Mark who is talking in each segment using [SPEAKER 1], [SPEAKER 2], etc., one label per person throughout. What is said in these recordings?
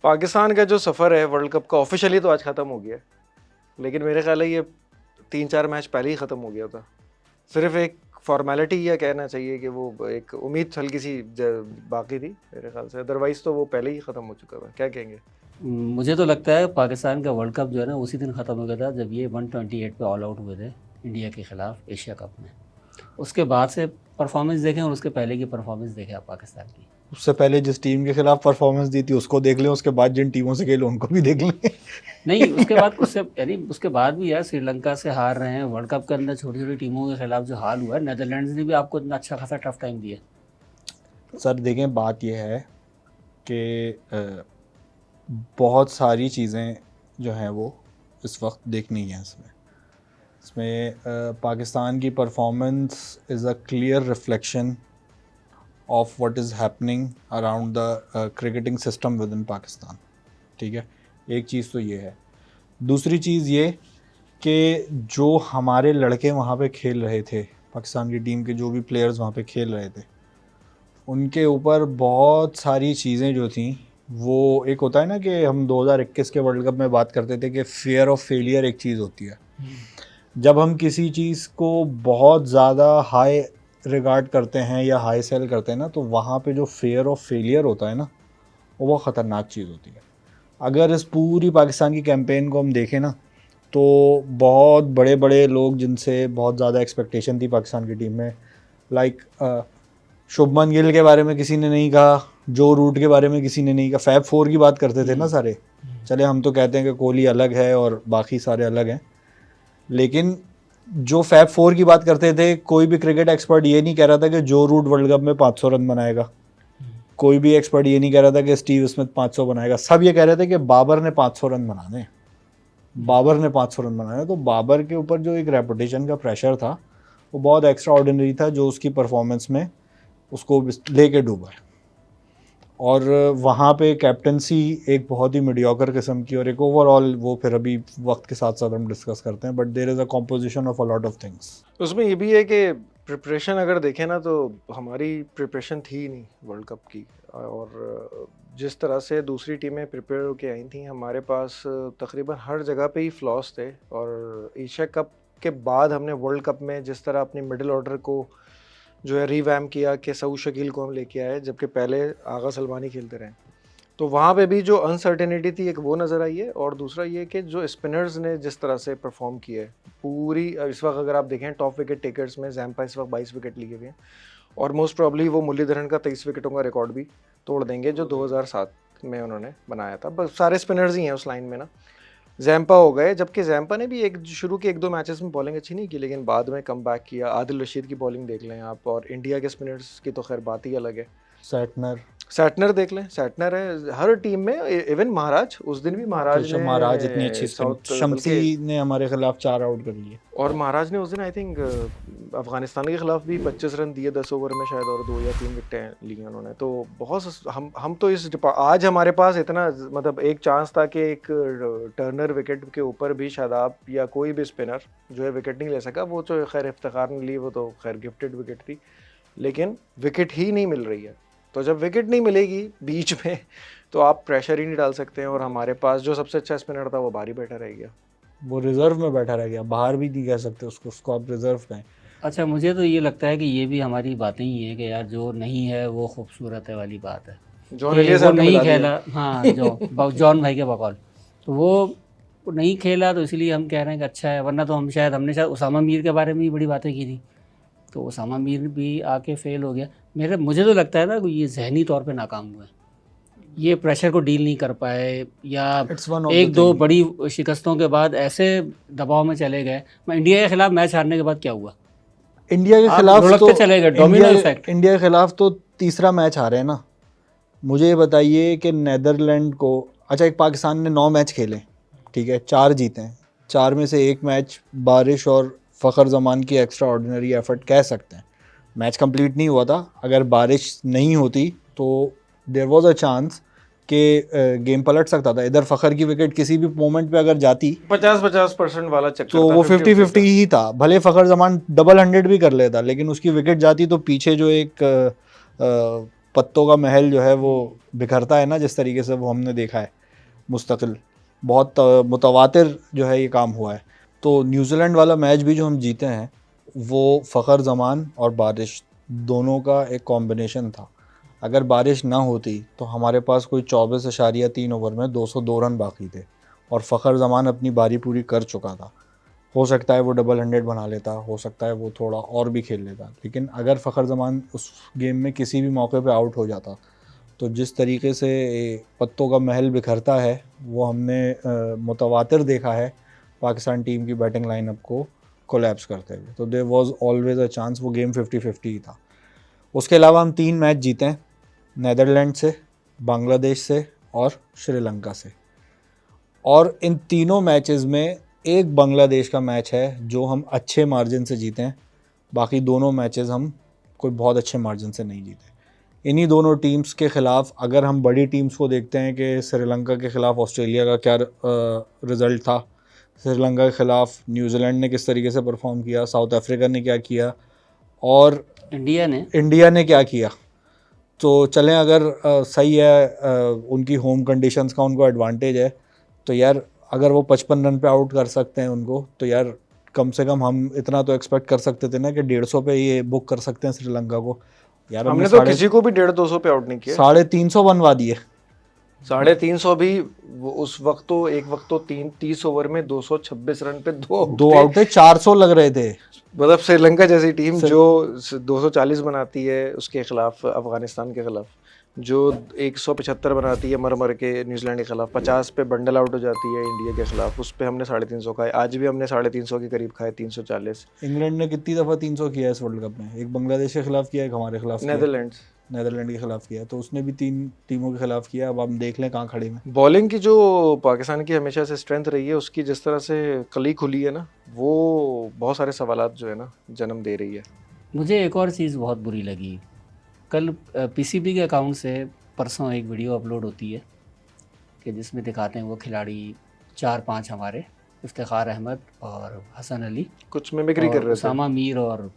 [SPEAKER 1] पाकिस्तान का जो सफ़र है वर्ल्ड कप का ऑफिशियली तो आज ख़त्म हो गया है, लेकिन मेरे ख्याल है ये 3-4 मैच पहले ही ख़त्म हो गया था। सिर्फ एक फॉर्मेलिटी यह कहना चाहिए कि वो एक उम्मीद हल्की सी बाकी थी मेरे ख्याल से, अदरवाइज़ तो वो पहले ही ख़त्म हो चुका था। क्या कहेंगे?
[SPEAKER 2] मुझे तो लगता है पाकिस्तान का वर्ल्ड कप जो है ना उसी दिन ख़त्म हो गया था जब ये 128 पे ऑल आउट हुए थे इंडिया के ख़िलाफ़ एशिया कप में। उसके बाद से परफॉर्मेंस देखें और उसके पहले की परफॉर्मेंस देखें आप पाकिस्तान की।
[SPEAKER 3] उससे पहले जिस टीम के खिलाफ परफॉर्मेंस दी थी उसको देख लें, उसके बाद जिन टीमों से खेले उनको भी देख लें।
[SPEAKER 2] नहीं, उसके बाद उससे यानी उसके बाद भी यार श्रीलंका से हार रहे हैं वर्ल्ड कप के अंदर, छोटी छोटी टीमों के खिलाफ जो हाल हुआ है, नेदरलैंड्स ने भी आपको इतना अच्छा खासा टफ टाइम दिया।
[SPEAKER 3] सर देखें, बात यह है कि बहुत सारी चीज़ें जो हैं वो इस वक्त देखनी है इसमें पाकिस्तान की performance is a clear reflection of what is happening around the cricketing system with in Pakistan. ठीक है, एक चीज़ तो ये है। दूसरी चीज़ ये कि जो हमारे लड़के वहाँ पे खेल रहे थे, पाकिस्तान की टीम के जो भी प्लेयर्स वहाँ पे खेल रहे थे, उनके ऊपर बहुत सारी चीज़ें जो थी, वो एक होता है ना कि हम 2021 के वर्ल्ड कप में बात करते थे कि फियर ऑफ फेलियर एक चीज़ होती है। जब हम किसी चीज़ को बहुत ज़्यादा हाई रिगार्ड करते हैं या हाई सेल करते हैं ना, तो वहाँ पे जो फियर ऑफ फेलियर होता है ना, वो बहुत ख़तरनाक चीज़ होती है। अगर इस पूरी पाकिस्तान की कैंपेन को हम देखें ना, तो बहुत बड़े बड़े लोग जिनसे बहुत ज़्यादा एक्सपेक्टेशन थी पाकिस्तान की टीम में, लाइक शुभमन गिल के बारे में किसी ने नहीं कहा, जो रूट के बारे में किसी ने नहीं कहा, फैब 4 की बात करते थे ना सारे। चले हम तो कहते हैं कि कोहली अलग है और बाकी सारे अलग हैं, लेकिन जो फैब 4 की बात करते थे, कोई भी क्रिकेट एक्सपर्ट ये नहीं कह रहा था कि जो रूट वर्ल्ड कप में 500 रन बनाएगा। कोई भी एक्सपर्ट ये नहीं कह रहा था कि स्टीव स्मिथ 500 बनाएगा। सब ये कह रहे थे कि बाबर ने 500 रन बनाने, बाबर ने 500 रन बनाने। तो बाबर के ऊपर जो एक रेपुटेशन का प्रेशर था वो बहुत एक्स्ट्रा ऑर्डिनरी था, जो उसकी परफॉर्मेंस में उसको लेके डूबा है। और वहाँ पे कैप्टनसी एक बहुत ही मीडियोकर किस्म की, और एक ओवरऑल वो फिर अभी वक्त के साथ साथ हम डिस्कस करते हैं, but there is a composition of a lot of things.
[SPEAKER 1] उसमें ये भी है कि प्रिपरेशन अगर देखें ना, तो हमारी प्रिपरेशन थी ही नहीं वर्ल्ड कप की, और जिस तरह से दूसरी टीमें प्रिपेयर होके आई थी, हमारे पास तकरीबन हर जगह पे ही फ्लॉस थे। और एशिया कप के बाद हमने वर्ल्ड कप में जिस तरह अपनी मिडिल ऑर्डर को जो है रीवैम किया कि सऊद शकील को हम लेके आए, जबकि पहले आगा सलमानी खेलते रहे, तो वहाँ पे भी जो अनसर्टेनिटी थी एक वो नज़र आई है। और दूसरा ये कि जो स्पिनर्स ने जिस तरह से परफॉर्म किया है पूरी, इस वक्त अगर आप देखें टॉप विकेट टेकर्स में जैम्पा इस वक्त 22 विकेट लिए हुए हैं, और मोस्ट प्रॉब्ली वो मुरलीधरन का 23 विकेटों का रिकॉर्ड भी तोड़ देंगे जो 2007 में उन्होंने बनाया था। बस सारे स्पिनर्स ही हैं उस लाइन में ना। जैम्पा हो गए, जबकि जैम्पा ने भी एक शुरू के 1-2 मैचेस में बॉलिंग अच्छी नहीं की, लेकिन बाद में कम बैक किया। आदिल रशीद की बॉलिंग देख लें आप, और इंडिया के स्पिनर्स की तो खैर बात ही अलग है। सैटनर देख लें, सैटनर है हर टीम में। इवन महाराज, उस दिन भी महाराज
[SPEAKER 3] महाराज इतनी अच्छी
[SPEAKER 1] ने
[SPEAKER 3] साउथ शम्सी ने हमारे खिलाफ 4 आउट कर लिए, और
[SPEAKER 1] महाराज ने उस दिन आई थिंक अफगानिस्तान के खिलाफ भी 25 रन दिए 10 ओवर में शायद, और 2 या 3 विकेटें ली उन्होंने। तो बहुत हम तो इस आज हमारे पास इतना मतलब एक चांस था कि एक टर्नर विकेट के ऊपर भी शादाब या कोई भी स्पिनर जो है विकेट नहीं ले सका। वो तो खैर इफ्तिखार ने ली, वो तो खैर गिफ्टेड विकेट थी, लेकिन विकेट ही नहीं मिल रही है। तो जब विकेट नहीं मिलेगी बीच में तो आप प्रेशर ही नहीं डाल सकते हैं। और हमारे पास जो सबसे अच्छा स्पिनर था वो बाहर ही बैठा रह गया,
[SPEAKER 3] वो रिजर्व में बैठा रह गया, बाहर भी नहीं कह सकते उसको आप रिजर्व कहें।
[SPEAKER 2] अच्छा, मुझे तो ये लगता है कि ये भी हमारी बातें ही है कि यार जो नहीं है वो खूबसूरत है वाली बात है कि वो नहीं खेला। हाँ, जो जॉन भाई के बकौल, तो वो नहीं खेला तो इसलिए हम कह रहे हैं कि अच्छा है, वरना तो हमने शायद उसामा मीर के बारे में भी बड़ी बातें की थी, तो उसामा मीर भी आके फेल हो गया। मुझे तो लगता है ना ये जहनी तौर पे नाकाम हुए, ये प्रेशर को डील नहीं कर पाए, या एक दो बड़ी शिकस्तों के बाद ऐसे दबाव में चले गए। इंडिया के खिलाफ मैच हारने के बाद क्या हुआ?
[SPEAKER 3] इंडिया के खिलाफ तो
[SPEAKER 2] चले गए, डोमिनो इफेक्ट।
[SPEAKER 3] इंडिया के खिलाफ तो तीसरा मैच हारे हैं ना। मुझे ये बताइए कि नेदरलैंड को, अच्छा एक पाकिस्तान ने 9 मैच खेले, ठीक है, 4 जीते हैं, 4 में से एक मैच बारिश और फ़खर जमान की एक्स्ट्रा ऑर्डिनरी एफर्ट कह सकते हैं। मैच कंप्लीट नहीं हुआ था, अगर बारिश नहीं होती तो देयर वाज अ चांस कि गेम पलट सकता था। इधर फ़खर की विकेट किसी भी मोमेंट पे अगर जाती
[SPEAKER 1] 50-50% वाला चक्कर
[SPEAKER 3] तो वो 50-50 ही था। भले फ़खर जमान डबल 100 भी कर लेता, लेकिन उसकी विकेट जाती तो पीछे जो एक पत्तों का महल जो है वो बिखरता है ना, जिस तरीके से वो हमने देखा है मुस्तकिल, बहुत मुतवातिर जो है ये काम हुआ है। तो न्यूजीलैंड वाला मैच भी जो हम जीते हैं वो फ़खर जमान और बारिश दोनों का एक कॉम्बिनेशन था। अगर बारिश ना होती तो हमारे पास कोई 24.3 ओवर में 202 रन बाकी थे और फ़खर जमान अपनी बारी पूरी कर चुका था। हो सकता है वो डबल 100 बना लेता, हो सकता है वो थोड़ा और भी खेल लेता, लेकिन अगर फ़खर जमान उस गेम में किसी भी मौके पे आउट हो जाता तो जिस तरीके से पत्तों का महल बिखरता है वो हमने मुतवातिर देखा है पाकिस्तान टीम की बैटिंग लाइनअप को कोलैप्स करते हुए। तो there was always a chance, वो गेम 50-50 ही था। उसके अलावा हम 3 मैच जीते हैं, नीदरलैंड से, बांग्लादेश से और श्रीलंका से, और इन तीनों मैचेस में एक बांग्लादेश का मैच है जो हम अच्छे मार्जिन से जीते हैं, बाकी दोनों मैचेस हम कोई बहुत अच्छे मार्जिन से नहीं जीते। इन्हीं दोनों टीम्स के ख़िलाफ़ अगर हम बड़ी टीम्स को देखते हैं कि श्रीलंका के ख़िलाफ़ ऑस्ट्रेलिया का क्या रिज़ल्ट था, श्रीलंका के ख़िलाफ़ न्यूजीलैंड ने किस तरीके से परफॉर्म किया, साउथ अफ्रीका ने क्या किया और इंडिया ने क्या किया, तो चलें अगर सही है, उनकी होम कंडीशंस का उनको एडवांटेज है, तो यार अगर वो 55 रन पे आउट कर सकते हैं उनको, तो यार कम से कम हम इतना तो एक्सपेक्ट कर सकते थे ना कि 150 पे ये बुक कर सकते हैं श्रीलंका को।
[SPEAKER 1] यार हमने तो किसी को भी 150-200 पे आउट नहीं किया,
[SPEAKER 3] 350 बनवा दिए।
[SPEAKER 1] 350 भी उस वक्त तो एक वक्त तो 30 ओवर में 226 रन पे दो
[SPEAKER 3] आउट थे, 400 लग रहे थे।
[SPEAKER 1] मतलब श्रीलंका जैसी टीम जो 240 बनाती है उसके खिलाफ, अफगानिस्तान के खिलाफ जो 175 बनाती है मर मर के न्यूजीलैंड के खिलाफ, 50 पे बंडल आउट हो जाती है इंडिया के खिलाफ, उस पे हमने 350 खाए। आज भी हमने 350 के करीब खाए, 340।
[SPEAKER 3] इंग्लैंड ने कितनी दफ़ा 300 किया है इस वर्ल्ड कप में? एक बांग्लादेश के खिलाफ किया, एक हमारे खिलाफ, नीदरलैंड के खिलाफ किया, तो उसने भी 3 टीमों के खिलाफ किया। अब हम देख लें कहाँ खड़े में।
[SPEAKER 1] बॉलिंग की जो पाकिस्तान की हमेशा से स्ट्रेंथ रही है, उसकी जिस तरह से कली खुली है ना, वो बहुत सारे सवालात जो है ना जन्म दे रही है।
[SPEAKER 2] मुझे एक और चीज़ बहुत बुरी लगी, कल पीसीबी के अकाउंट से परसों एक वीडियो अपलोड होती है कि जिसमें दिखाते हैं वो खिलाड़ी 4-5 हमारे, इफ्तिखार अहमद और हसन अली
[SPEAKER 1] कुछ मिमिक्री कर रहे थे,
[SPEAKER 2] उसामा मीर और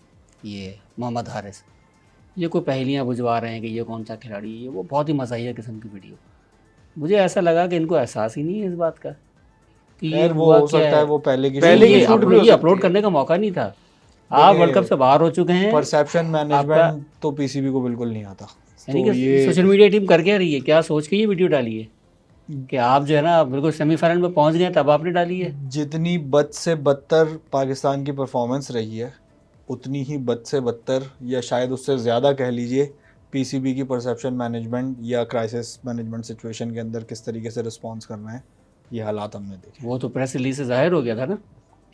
[SPEAKER 2] ये मोहम्मद हारिस, ये कोई पहेलियाँ बुझवा रहे हैं कि ये कौन सा खिलाड़ी है। वो बहुत ही मज़ाहिया किस्म की वीडियो। मुझे ऐसा लगा कि इनको एहसास ही नहीं है इस बात का कि ये
[SPEAKER 3] वो हो सकता है वो पहले
[SPEAKER 2] ये अपलोड करने का मौका नहीं था। आप वर्ल्ड कप से बाहर हो चुके हैं।
[SPEAKER 3] परसेप्शन मैनेजमेंट तो पीसीबी को बिल्कुल नहीं आता।
[SPEAKER 2] यानी कि सोशल मीडिया टीम कर क्या रही है, क्या सोच के ये वीडियो डाली है कि आप जो है ना बिल्कुल सेमीफाइनल में पहुंच गए तब आपने डाली है?
[SPEAKER 3] जितनी बद से बदतर पाकिस्तान की परफॉर्मेंस रही है, उतनी ही बद से बदतर या शायद उससे ज़्यादा कह लीजिए पीसीबी की परसेप्शन मैनेजमेंट या क्राइसिस मैनेजमेंट सिचुएशन के अंदर किस तरीके से रिस्पॉन्स करना है, ये हालात हमने देखे।
[SPEAKER 2] वो तो प्रेस रिलीज से जाहिर हो गया था ना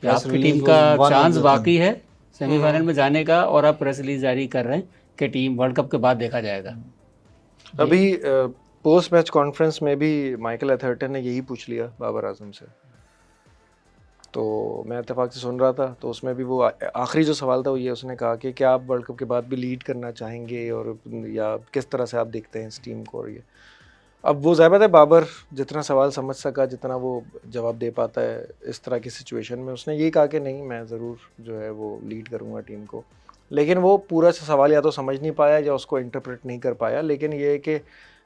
[SPEAKER 2] कि आपकी टीम का चांस बाकी है सेमीफाइनल में जाने का, और आप प्रेस रिलीज जारी कर रहे हैं कि टीम वर्ल्ड कप के बाद देखा जाएगा।
[SPEAKER 1] अभी पोस्ट मैच कॉन्फ्रेंस में भी माइकल एथर्टन ने यही पूछ लिया बाबर आजम से, तो मैं इत्तेफाक से सुन रहा था, तो उसमें भी वो आखिरी जो सवाल था वो ये उसने कहा कि क्या आप वर्ल्ड कप के बाद भी लीड करना चाहेंगे और या किस तरह से आप देखते हैं इस टीम को। और ये अब वो ज़ाहिर है बाबर जितना सवाल समझ सका, जितना वो जवाब दे पाता है इस तरह की सिचुएशन में, उसने ये कहा कि नहीं मैं ज़रूर जो है वो लीड करूँगा टीम को। लेकिन वो पूरा सवाल या तो समझ नहीं पाया या उसको इंटरप्रेट नहीं कर पाया। लेकिन ये है कि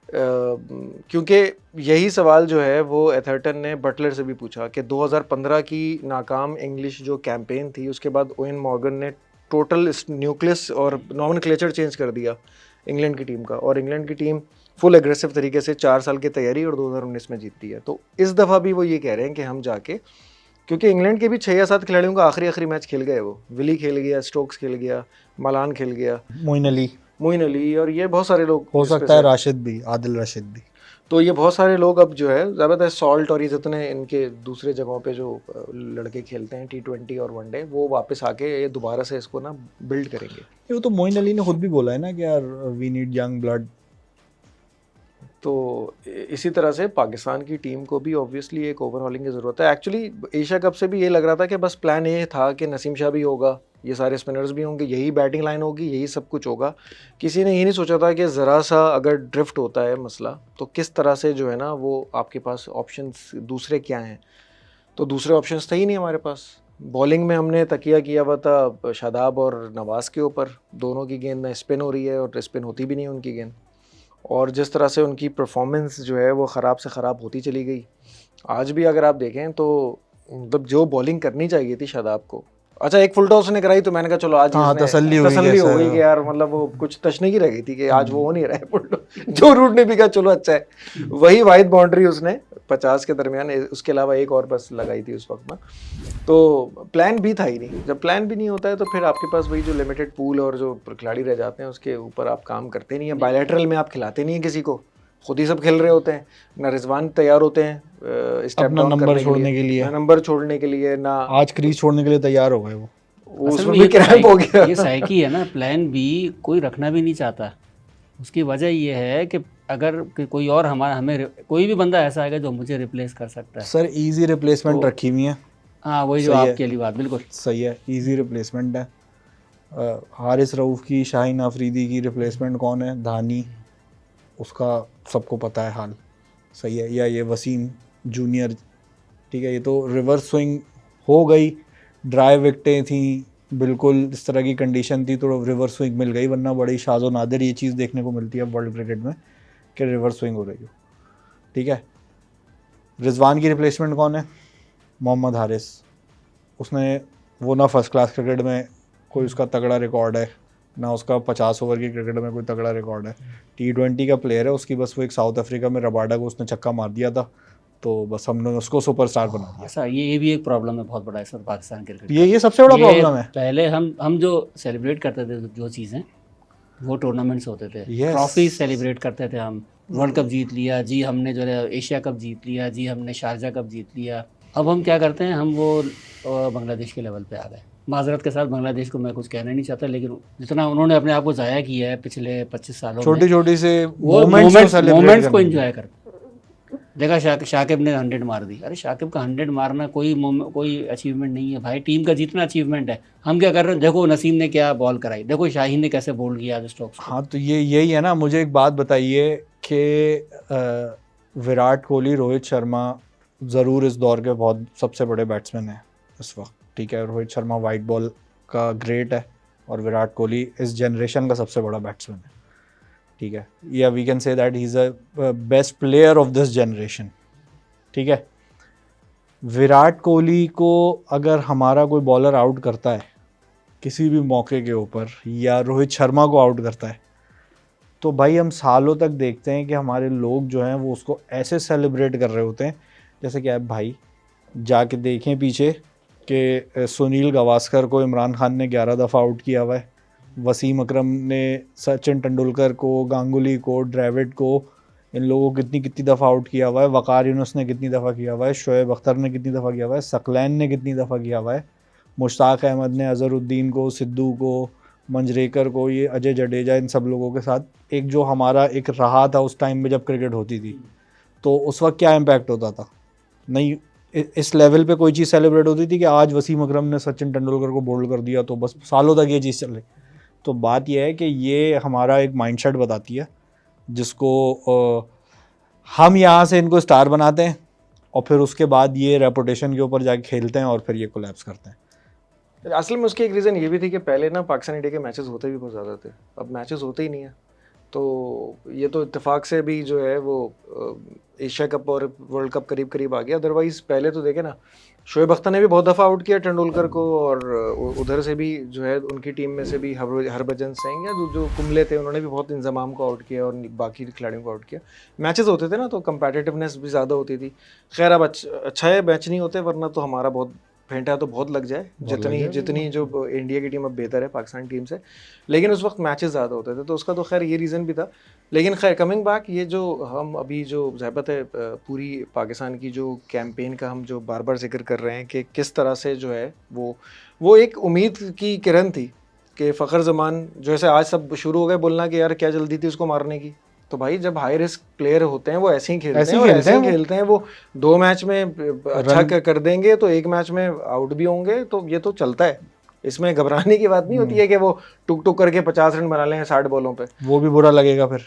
[SPEAKER 1] क्योंकि यही सवाल जो है वो एथर्टन ने बटलर से भी पूछा कि 2015 की नाकाम इंग्लिश जो कैंपेन थी उसके बाद ओवेन मॉर्गन ने टोटल न्यूक्लियस और नॉमेनक्लेचर चेंज कर दिया इंग्लैंड की टीम का, और इंग्लैंड की टीम फुल एग्रेसिव तरीके से 4 साल की तैयारी और 2019 में जीतती है। तो इस दफ़ा भी वो ये कह रहे हैं कि हम जाके, क्योंकि इंग्लैंड के भी 6 या 7 खिलाड़ियों का आखिरी मैच खेल गए, वो विली खेल गया, स्टोक्स खेल गया, मलान खेल गया, मोइन अली और ये बहुत सारे लोग,
[SPEAKER 3] हो सकता है राशिद भी, आदिल राशिद भी।
[SPEAKER 1] तो ये बहुत सारे लोग अब जो है ज़्यादातर सॉल्ट और ये जितने इनके दूसरे जगहों पे जो लड़के खेलते हैं T20 और वनडे, वो वापस आके ये दोबारा से इसको ना बिल्ड करेंगे।
[SPEAKER 3] वो तो मोइन अली ने खुद भी बोला है ना कि यार वी नीड यंग ब्लड।
[SPEAKER 1] तो इसी तरह से पाकिस्तान की टीम को भी ऑब्वियसली एक ओवरहॉलिंग की ज़रूरत है। एक्चुअली एशिया कप से भी ये लग रहा था कि बस प्लान ये था कि नसीम शाह भी होगा, ये सारे स्पिनर्स भी होंगे, यही बैटिंग लाइन होगी, यही सब कुछ होगा। किसी ने ये नहीं सोचा था कि ज़रा सा अगर ड्रिफ्ट होता है मसला तो किस तरह से जो है ना वो आपके पास ऑप्शंस दूसरे क्या हैं। तो दूसरे ऑप्शंस थे ही नहीं हमारे पास। बॉलिंग में हमने तकिया किया हुआ था शादाब और नवाज़ के ऊपर, दोनों की गेंद में स्पिन हो रही है और स्पिन होती भी नहीं उनकी गेंद। और जिस तरह से उनकी परफॉर्मेंस जो है वो ख़राब से ख़राब होती चली गई। आज भी अगर आप देखें तो मतलब जो बॉलिंग करनी चाहिए थी शादाब को, अच्छा एक फुल टॉस ने कराई तो मैंने कहा चलो आज
[SPEAKER 3] हाँ,
[SPEAKER 1] इसने
[SPEAKER 3] तसल्ली
[SPEAKER 1] हो गई कि यार मतलब वो कुछ तशने की रह गई थी कि आज वो हो नहीं रहा है फुल टॉस। जो रूट ने भी कहा चलो अच्छा है, वही वाइड बाउंड्री उसने 50 के दरमियान, उसके अलावा एक और बस लगाई थी उस वक्त में। तो प्लान भी था ही नहीं, जब प्लान भी नहीं होता है तो फिर आपके पास वही जो लिमिटेड पूल और जो खिलाड़ी रह जाते हैं उसके ऊपर आप काम करते नहीं है। बायलैटरल में आप खिलाते नहीं है किसी को, खुद ही सब खेल रहे होते हैं ना, रिजवान तैयार होते हैं स्टेप
[SPEAKER 3] अपना
[SPEAKER 1] डाउन
[SPEAKER 3] नंबर
[SPEAKER 1] करने
[SPEAKER 3] छोड़ने के लिए,
[SPEAKER 1] ना नंबर छोड़ने के लिए, ना
[SPEAKER 3] आज क्रीज छोड़ने के लिए तैयार हो गए वो।
[SPEAKER 2] असल
[SPEAKER 1] उसमें
[SPEAKER 2] में
[SPEAKER 1] भी
[SPEAKER 2] ये तो
[SPEAKER 1] क्रैम्प हो गया।
[SPEAKER 2] ये साइकी है ना, प्लान बी कोई रखना भी नहीं चाहता। उसकी वजह ये है कि अगर कोई और हमें कोई भी बंदा ऐसा आएगा जो मुझे रिप्लेस कर सकता है।
[SPEAKER 3] सर इजी रिप्लेसमेंट रखी हुई है।
[SPEAKER 2] हाँ वही जो
[SPEAKER 3] सही है।
[SPEAKER 2] आपकी वाली बात बिल्कुल
[SPEAKER 3] सही है, इजी रिप्लेसमेंट है। हारिस रऊफ़ की, शाहीन आफरीदी की रिप्लेसमेंट कौन है? धानी, उसका सबको पता है हाल। सही है। या ये वसीम जूनियर, ठीक है, ये तो रिवर्स स्विंग हो गई, ड्राई विकेटें थी, बिल्कुल इस तरह की कंडीशन थी तो रिवर्स स्विंग मिल गई, वरना बड़ी शाज़ो नादिर ये चीज़ देखने को मिलती है वर्ल्ड क्रिकेट में कि रिवर्स स्विंग हो रही हो। ठीक है। रिजवान की रिप्लेसमेंट कौन है? मोहम्मद हारिस। उसने वो ना फर्स्ट क्लास क्रिकेट में कोई उसका तगड़ा रिकॉर्ड है, ना उसका 50 ओवर की क्रिकेट में कोई तगड़ा रिकॉर्ड है। T20 का प्लेयर है, उसकी बस वो एक साउथ अफ्रीका में रबाडा को उसने छक्का मार दिया था, तो बस हमने उसको सुपरस्टार बना दिया।
[SPEAKER 2] ऐसा ये भी एक प्रॉब्लम है बहुत बड़ा इस वक्त पाकिस्तान क्रिकेट।
[SPEAKER 3] ये सबसे बड़ा प्रॉब्लम है।
[SPEAKER 2] पहले हम जो सेलिब्रेट करते थे जो चीज़ें, वो टूर्नामेंट्स होते थे,
[SPEAKER 3] Yes.
[SPEAKER 2] ट्रॉफी सेलिब्रेट करते थे हम, वर्ल्ड कप जीत लिया जी हमने, जो है एशिया कप जीत लिया जी हमने, शारजा कप जीत लिया। अब हम क्या करते हैं, हम वो बांग्लादेश के लेवल पे आ गए। माजरत के साथ बांग्लादेश को मैं कुछ कहना नहीं चाहता, लेकिन जितना उन्होंने अपने आप को ज़ाया किया है पिछले 25 सालों में,
[SPEAKER 3] छोटी छोटी से
[SPEAKER 2] वो मोमेंट्स को एंजॉय करते। देखा शाकिब ने 100 मार दी, अरे शाकिब का 100 मारना कोई अचीवमेंट नहीं है भाई, टीम का जीतना अचीवमेंट है। हम क्या कर रहे हैं, देखो नसीम ने क्या बॉल कराई, देखो शाहीन ने कैसे बोल्ड किया आज स्टोक्स को।
[SPEAKER 3] हाँ तो यही है ना। मुझे एक बात बताइए कि विराट कोहली, रोहित शर्मा ज़रूर इस दौर के बहुत सबसे बड़े बैट्समैन हैं इस वक्त, ठीक है। रोहित शर्मा वाइट बॉल का ग्रेट है और विराट कोहली इस जनरेशन का सबसे बड़ा बैट्समैन है, ठीक है। या we can say that he is a best player of this generation, ठीक है। विराट कोहली को अगर हमारा कोई बॉलर आउट करता है किसी भी मौके के ऊपर, या रोहित शर्मा को आउट करता है, तो भाई हम सालों तक देखते हैं कि हमारे लोग जो हैं वो उसको ऐसे सेलिब्रेट कर रहे होते हैं जैसे कि आप भाई जाके देखें पीछे कि सुनील गावस्कर को इमरान खान ने 11 दफ़ा आउट किया हुआ है, वसीम अकरम ने सचिन तेंदुलकर को, गांगुली को, द्रविड को, इन लोगों को कितनी दफ़ा आउट किया हुआ है, वकार यूनुस ने कितनी दफ़ा किया हुआ है, शोएब अख्तर ने कितनी दफ़ा किया हुआ है, सकलैन ने कितनी दफ़ा किया हुआ है, मुश्ताक अहमद ने अज़हरुद्दीन को, सिद्धू को, मंजरेकर को, ये अजय जडेजा, इन सब लोगों के साथ एक जो हमारा एक रहा था उस टाइम में जब क्रिकेट होती थी, तो उस वक्त क्या इम्पैक्ट होता था? नहीं, इस लेवल पे कोई चीज़ सेलिब्रेट होती थी कि आज वसीम अकरम ने सचिन तेंदुलकर को बोल्ड कर दिया तो बस सालों तक ये चीज़ चल रही। तो बात यह है कि ये हमारा एक माइंडसेट बताती है जिसको हम यहाँ से इनको स्टार बनाते हैं और फिर उसके बाद ये रेपुटेशन के ऊपर जाके खेलते हैं और फिर ये कोलैप्स करते हैं।
[SPEAKER 1] असल में उसकी एक रीज़न ये भी थी कि पहले ना पाकिस्तान इंडिया के मैचेस होते भी बहुत ज़्यादा थे, अब मैचेस होते ही नहीं है। तो ये तो इत्तेफाक से भी जो है वो एशिया कप और वर्ल्ड कप करीब करीब आ गया। अदरवाइज़ पहले तो देखे ना, शोएब अख्तर ने भी बहुत दफ़ा आउट किया तेंदुलकर को, और उधर से भी जो है उनकी टीम में से भी हरभजन सिंह या जो कुंबले थे उन्होंने भी बहुत इंजमाम को आउट किया और बाकी खिलाड़ियों को आउट किया। मैचेस होते थे ना तो कंपेटिटिवनेस भी ज़्यादा होती थी। खैर अब अच्छा है मैच नहीं होते, वरना तो हमारा बहुत फेंटा तो बहुत लग जाए, जितनी जो इंडिया की टीम अब बेहतर है पाकिस्तान टीम से, लेकिन उस वक्त मैचेस ज़्यादा होते थे तो उसका तो खैर ये रीज़न भी था। लेकिन खैर कमिंग बैक, ये जो हम अभी जो ज़हबत है पूरी पाकिस्तान की जो कैंपेन का हम जो बार बार जिक्र कर रहे हैं कि किस तरह से जो है वो एक उम्मीद की किरण थी कि फ़खर जमान जैसे आज सब शुरू हो गए बोलना कि यार क्या जल्दी थी उसको मारने की। तो भाई जब हाई रिस्क प्लेयर होते हैं वो ऐसे ही खेलते हैं, वो 2 मैच में अच्छा कर देंगे तो 1 मैच में आउट भी होंगे, तो ये तो चलता है, इसमें घबराने की बात नहीं होती है कि वो टुक टुक करके 50 रन बना लें 60 बॉलों पे।
[SPEAKER 3] वो भी बुरा लगेगा, फिर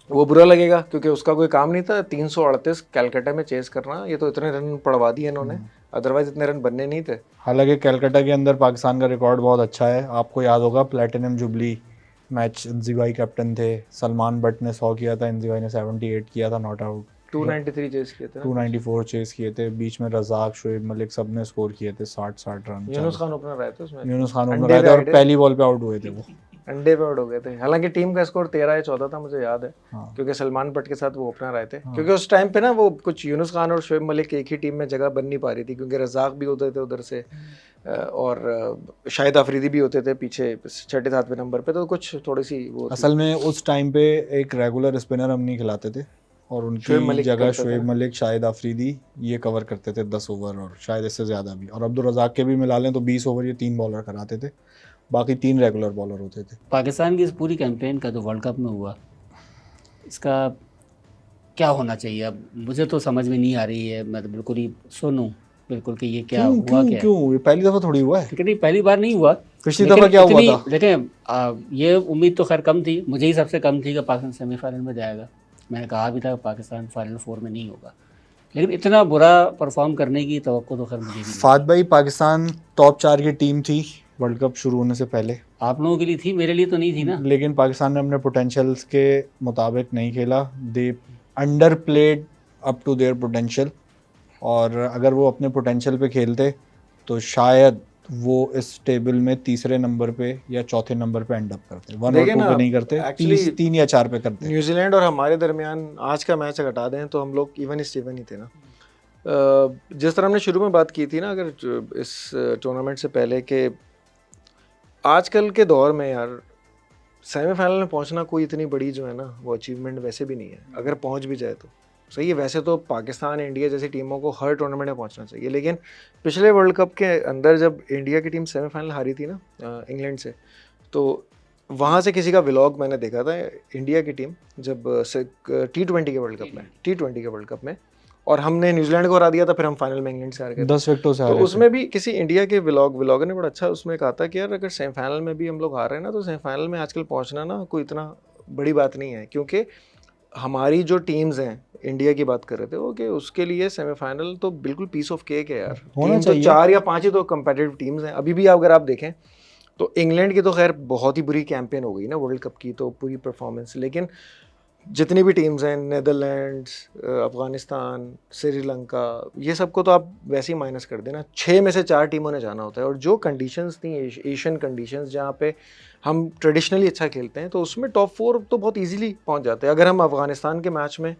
[SPEAKER 1] वो बुरा लगेगा क्योंकि उसका कोई काम नहीं था 338 कैलकाटा में चेस करना, ये तो इतने रन पड़वा दिए इन्होंने, अदरवाइज इतने रन बनने नहीं थे।
[SPEAKER 3] हालांकि कैलकाटा के अंदर पाकिस्तान का रिकॉर्ड बहुत अच्छा है, आपको याद होगा प्लैटिनम जुबली मैच इंजगाई कैप्टन थे, सलमान बट ने 100 किया था, इंजगाई ने 78 किया था नॉट आउट,
[SPEAKER 1] 293 चेस किए थे ना,
[SPEAKER 3] 294 चेस किए थे, बीच में रजाक, शोएब मलिक सब ने स्कोर किए थे 60 रन।
[SPEAKER 1] यूनुस खान ओपनर रहे थे उसमें,
[SPEAKER 3] यूनुस खान
[SPEAKER 1] अंडे
[SPEAKER 3] ओपनर आए
[SPEAKER 1] पे
[SPEAKER 3] थे और
[SPEAKER 1] आए थे।
[SPEAKER 3] पहली बॉल पे आउट हुए थे वो।
[SPEAKER 1] अंडे पे आउट हो गए थे, हालांकि टीम का स्कोर 13 या 14 था मुझे याद है,
[SPEAKER 3] हाँ।
[SPEAKER 1] क्योंकि सलमान बट के साथ वो ओपनर आए थे,
[SPEAKER 3] हाँ।
[SPEAKER 1] क्योंकि उस टाइम पे ना वो कुछ यूनुस खान और शोएब मलिक एक ही टीम में जगह बन नहीं पा रही थी, क्योंकि रजाक भी होते थे उधर से और शाहिद अफरीदी भी होते थे पीछे 6-7वें नंबर पे, तो कुछ थोड़ी सी वो थी।
[SPEAKER 3] असल में उस टाइम पे एक रेगुलर स्पिनर हम नहीं खिलाते थे और
[SPEAKER 1] शोएब
[SPEAKER 3] उनकी
[SPEAKER 1] मलिक
[SPEAKER 3] जगह
[SPEAKER 1] करता था।
[SPEAKER 3] शोएब मलिक, शाहिद अफरीदी ये कवर करते थे 10 ओवर और शायद इससे ज़्यादा भी, और अब्दुल रज़ाक के भी मिला लें तो 20 ओवर ये 3 बॉलर कराते थे, बाकी 3 रेगुलर बॉलर होते थे।
[SPEAKER 2] पाकिस्तान की इस पूरी कैंपेन का जो वर्ल्ड कप में हुआ, इसका क्या होना चाहिए? अब मुझे तो समझ में नहीं आ रही है, मैं तो बिल्कुल ही सुनूं बिल्कुल कि ये क्या
[SPEAKER 3] क्यों
[SPEAKER 2] हुआ
[SPEAKER 3] क्यों
[SPEAKER 2] क्या है।
[SPEAKER 3] क्यों ये पहली दफ़ा थोड़ी हुआ है,
[SPEAKER 2] लेकिन पहली बार नहीं हुआ,
[SPEAKER 3] पिछली
[SPEAKER 2] लेकिन
[SPEAKER 3] दफ़ा क्या हुआ
[SPEAKER 2] इतनी
[SPEAKER 3] था?
[SPEAKER 2] देखें ये उम्मीद तो खैर कम थी, मुझे ही सबसे कम थी कि पाकिस्तान सेमीफाइनल में जाएगा। मैंने कहा भी था पाकिस्तान फाइनल 4 में नहीं होगा, लेकिन इतना बुरा परफॉर्म करने की तवक्को तो खैर मुझे भी नहीं।
[SPEAKER 3] फात भाई, पाकिस्तान टॉप 4 की टीम थी वर्ल्ड कप शुरू होने से पहले,
[SPEAKER 2] आप लोगों के लिए थी, मेरे लिए तो नहीं थी ना।
[SPEAKER 3] लेकिन पाकिस्तान ने अपने पोटेंशियल्स के मुताबिक नहीं खेला, they underplayed up to their potential, और अगर वो अपने पोटेंशियल पे खेलते तो शायद वो इस टेबल में तीसरे नंबर पे या चौथे नंबर पे एंड अप करते, 1 और 2 पे नहीं करते,
[SPEAKER 1] एक्चुअली
[SPEAKER 3] 3 या 4 पे करते।
[SPEAKER 1] न्यूजीलैंड और हमारे दरमियान आज का मैच हटा दें तो हम लोग इवन स्टीवन ही थे ना। जिस तरह हमने शुरू में बात की थी ना, अगर इस टूर्नामेंट से पहले के आजकल के दौर में यार सेमीफाइनल में पहुंचना कोई इतनी बड़ी जो है ना वो अचीवमेंट वैसे भी नहीं है, अगर पहुंच भी जाए तो सही है। वैसे तो पाकिस्तान, इंडिया जैसी टीमों को हर टूर्नामेंट में पहुंचना चाहिए, लेकिन पिछले वर्ल्ड कप के अंदर जब इंडिया की टीम सेमीफाइनल हारी थी ना इंग्लैंड से, तो वहाँ से किसी का व्लॉग मैंने देखा था, इंडिया की टीम जब T20 के वर्ल्ड कप में और हमने न्यूजीलैंड को हरा दिया था, फिर हम फाइनल में इंग्लैंड से हार गए
[SPEAKER 3] 10 विकेटों से
[SPEAKER 1] तो
[SPEAKER 3] हारे
[SPEAKER 1] उसमें भी किसी इंडिया के व्लॉगर ने बड़ा अच्छा उसमें कहा था कि यार अगर सेमीफाइनल में भी हम लोग हार रहे हैं ना, तो सेमीफाइनल में आजकल पहुंचना ना कोई इतना बड़ी बात नहीं है, क्योंकि हमारी जो टीम्स हैं, इंडिया की बात कर रहे थे वो, कि उसके लिए सेमीफाइनल तो बिल्कुल पीस ऑफ केक है यार।
[SPEAKER 3] होना
[SPEAKER 1] टीम तो
[SPEAKER 3] चाहिए।
[SPEAKER 1] 4 या 5 ही तो कंपेटिटिव टीम्स हैं अभी भी। अगर आप देखें तो इंग्लैंड की तो खैर बहुत ही बुरी कैंपेन हो गई ना वर्ल्ड कप की, तो पूरी परफॉर्मेंस, लेकिन जितनी भी टीम्स हैं, नेदरलैंड्स, अफगानिस्तान, श्रीलंका, ये सबको तो आप वैसे ही माइनस कर देना। 6 में से 4 टीमों ने जाना होता है, और जो कंडीशंस थी एशियन कंडीशंस जहाँ पे हम ट्रेडिशनली अच्छा खेलते हैं, तो उसमें टॉप 4 तो बहुत इजीली पहुँच जाते हैं। अगर हम अफगानिस्तान के मैच में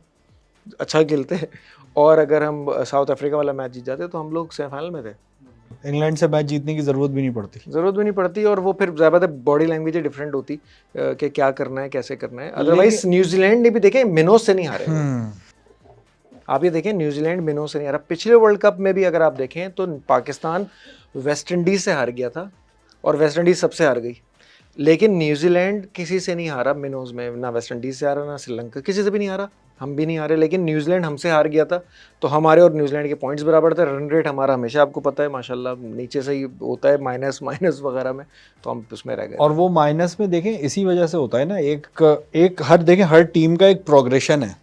[SPEAKER 1] अच्छा खेलते हैं और अगर हम साउथ अफ्रीका वाला मैच जीत जाते तो हम लोग सेमीफाइनल में थे।
[SPEAKER 3] इंग्लैंड से मैच जीतने की ज़रूरत भी नहीं पड़ती,
[SPEAKER 1] और वो फिर ज़्यादा बॉडी लैंग्वेज डिफरेंट होती कि क्या करना है, कैसे करना है। अदरवाइज न्यूजीलैंड ने भी देखे मिनोज से नहीं हारे। आप ये देखें, न्यूजीलैंड मिनोज से नहीं हारा। पिछले वर्ल्ड कप में भी अगर आप देखें तो पाकिस्तान वेस्ट इंडीज से हार गया था और वेस्ट इंडीज सबसे हार गई, लेकिन न्यूजीलैंड किसी से नहीं हारा मिनोज में, ना वेस्ट इंडीज से हारा, ना श्रीलंका, किसी से भी नहीं हारा, हम भी नहीं हारे। लेकिन न्यूजीलैंड हमसे हार गया था, तो हमारे और न्यूजीलैंड के पॉइंट्स बराबर थे। रन रेट हमारा हमेशा आपको पता है माशाल्लाह नीचे से ही होता है, माइनस वगैरह में, तो हम उसमें रह गए।
[SPEAKER 3] और वो माइनस में देखें इसी वजह से होता है ना, एक हर टीम का एक प्रोग्रेशन है,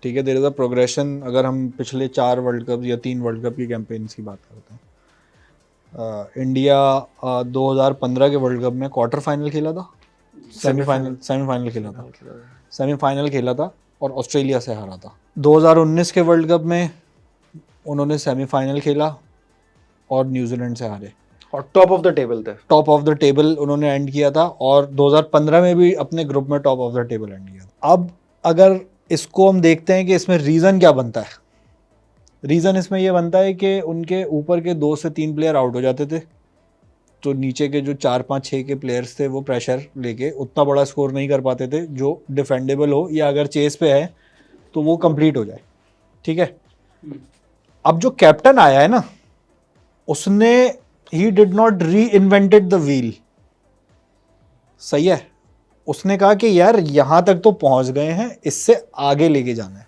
[SPEAKER 3] ठीक है, देयर इज अ प्रोग्रेशन। अगर हम पिछले 4 वर्ल्ड कप या 3 वर्ल्ड कप की कैंपेन्स की बात करते हैं, इंडिया 2015 के वर्ल्ड कप में क्वार्टर फाइनल खेला था, सेमीफाइनल खेला था और ऑस्ट्रेलिया से हारा था। 2019 के वर्ल्ड कप में उन्होंने सेमीफाइनल खेला और न्यूजीलैंड से हारे,
[SPEAKER 1] और टॉप ऑफ द टेबल
[SPEAKER 3] उन्होंने एंड किया था, और 2015 में भी अपने ग्रुप में top of the table and किया था। अब अगर इसको हम देखते हैं कि इसमें रीज़न क्या बनता है, रीज़न इसमें यह बनता है कि उनके ऊपर के 2 से 3 प्लेयर आउट हो जाते थे, तो नीचे के जो 4, 5, 6 के प्लेयर्स थे वो प्रेशर लेके उतना बड़ा स्कोर नहीं कर पाते थे जो डिफेंडेबल हो, या अगर चेस पे है तो वो कंप्लीट हो जाए, ठीक है। अब जो कैप्टन आया है ना, उसने ही डिड नॉट री इन्वेंटेड द व्हील, सही है। उसने कहा कि यार यहाँ तक तो पहुँच गए हैं, इससे आगे लेके जाना है,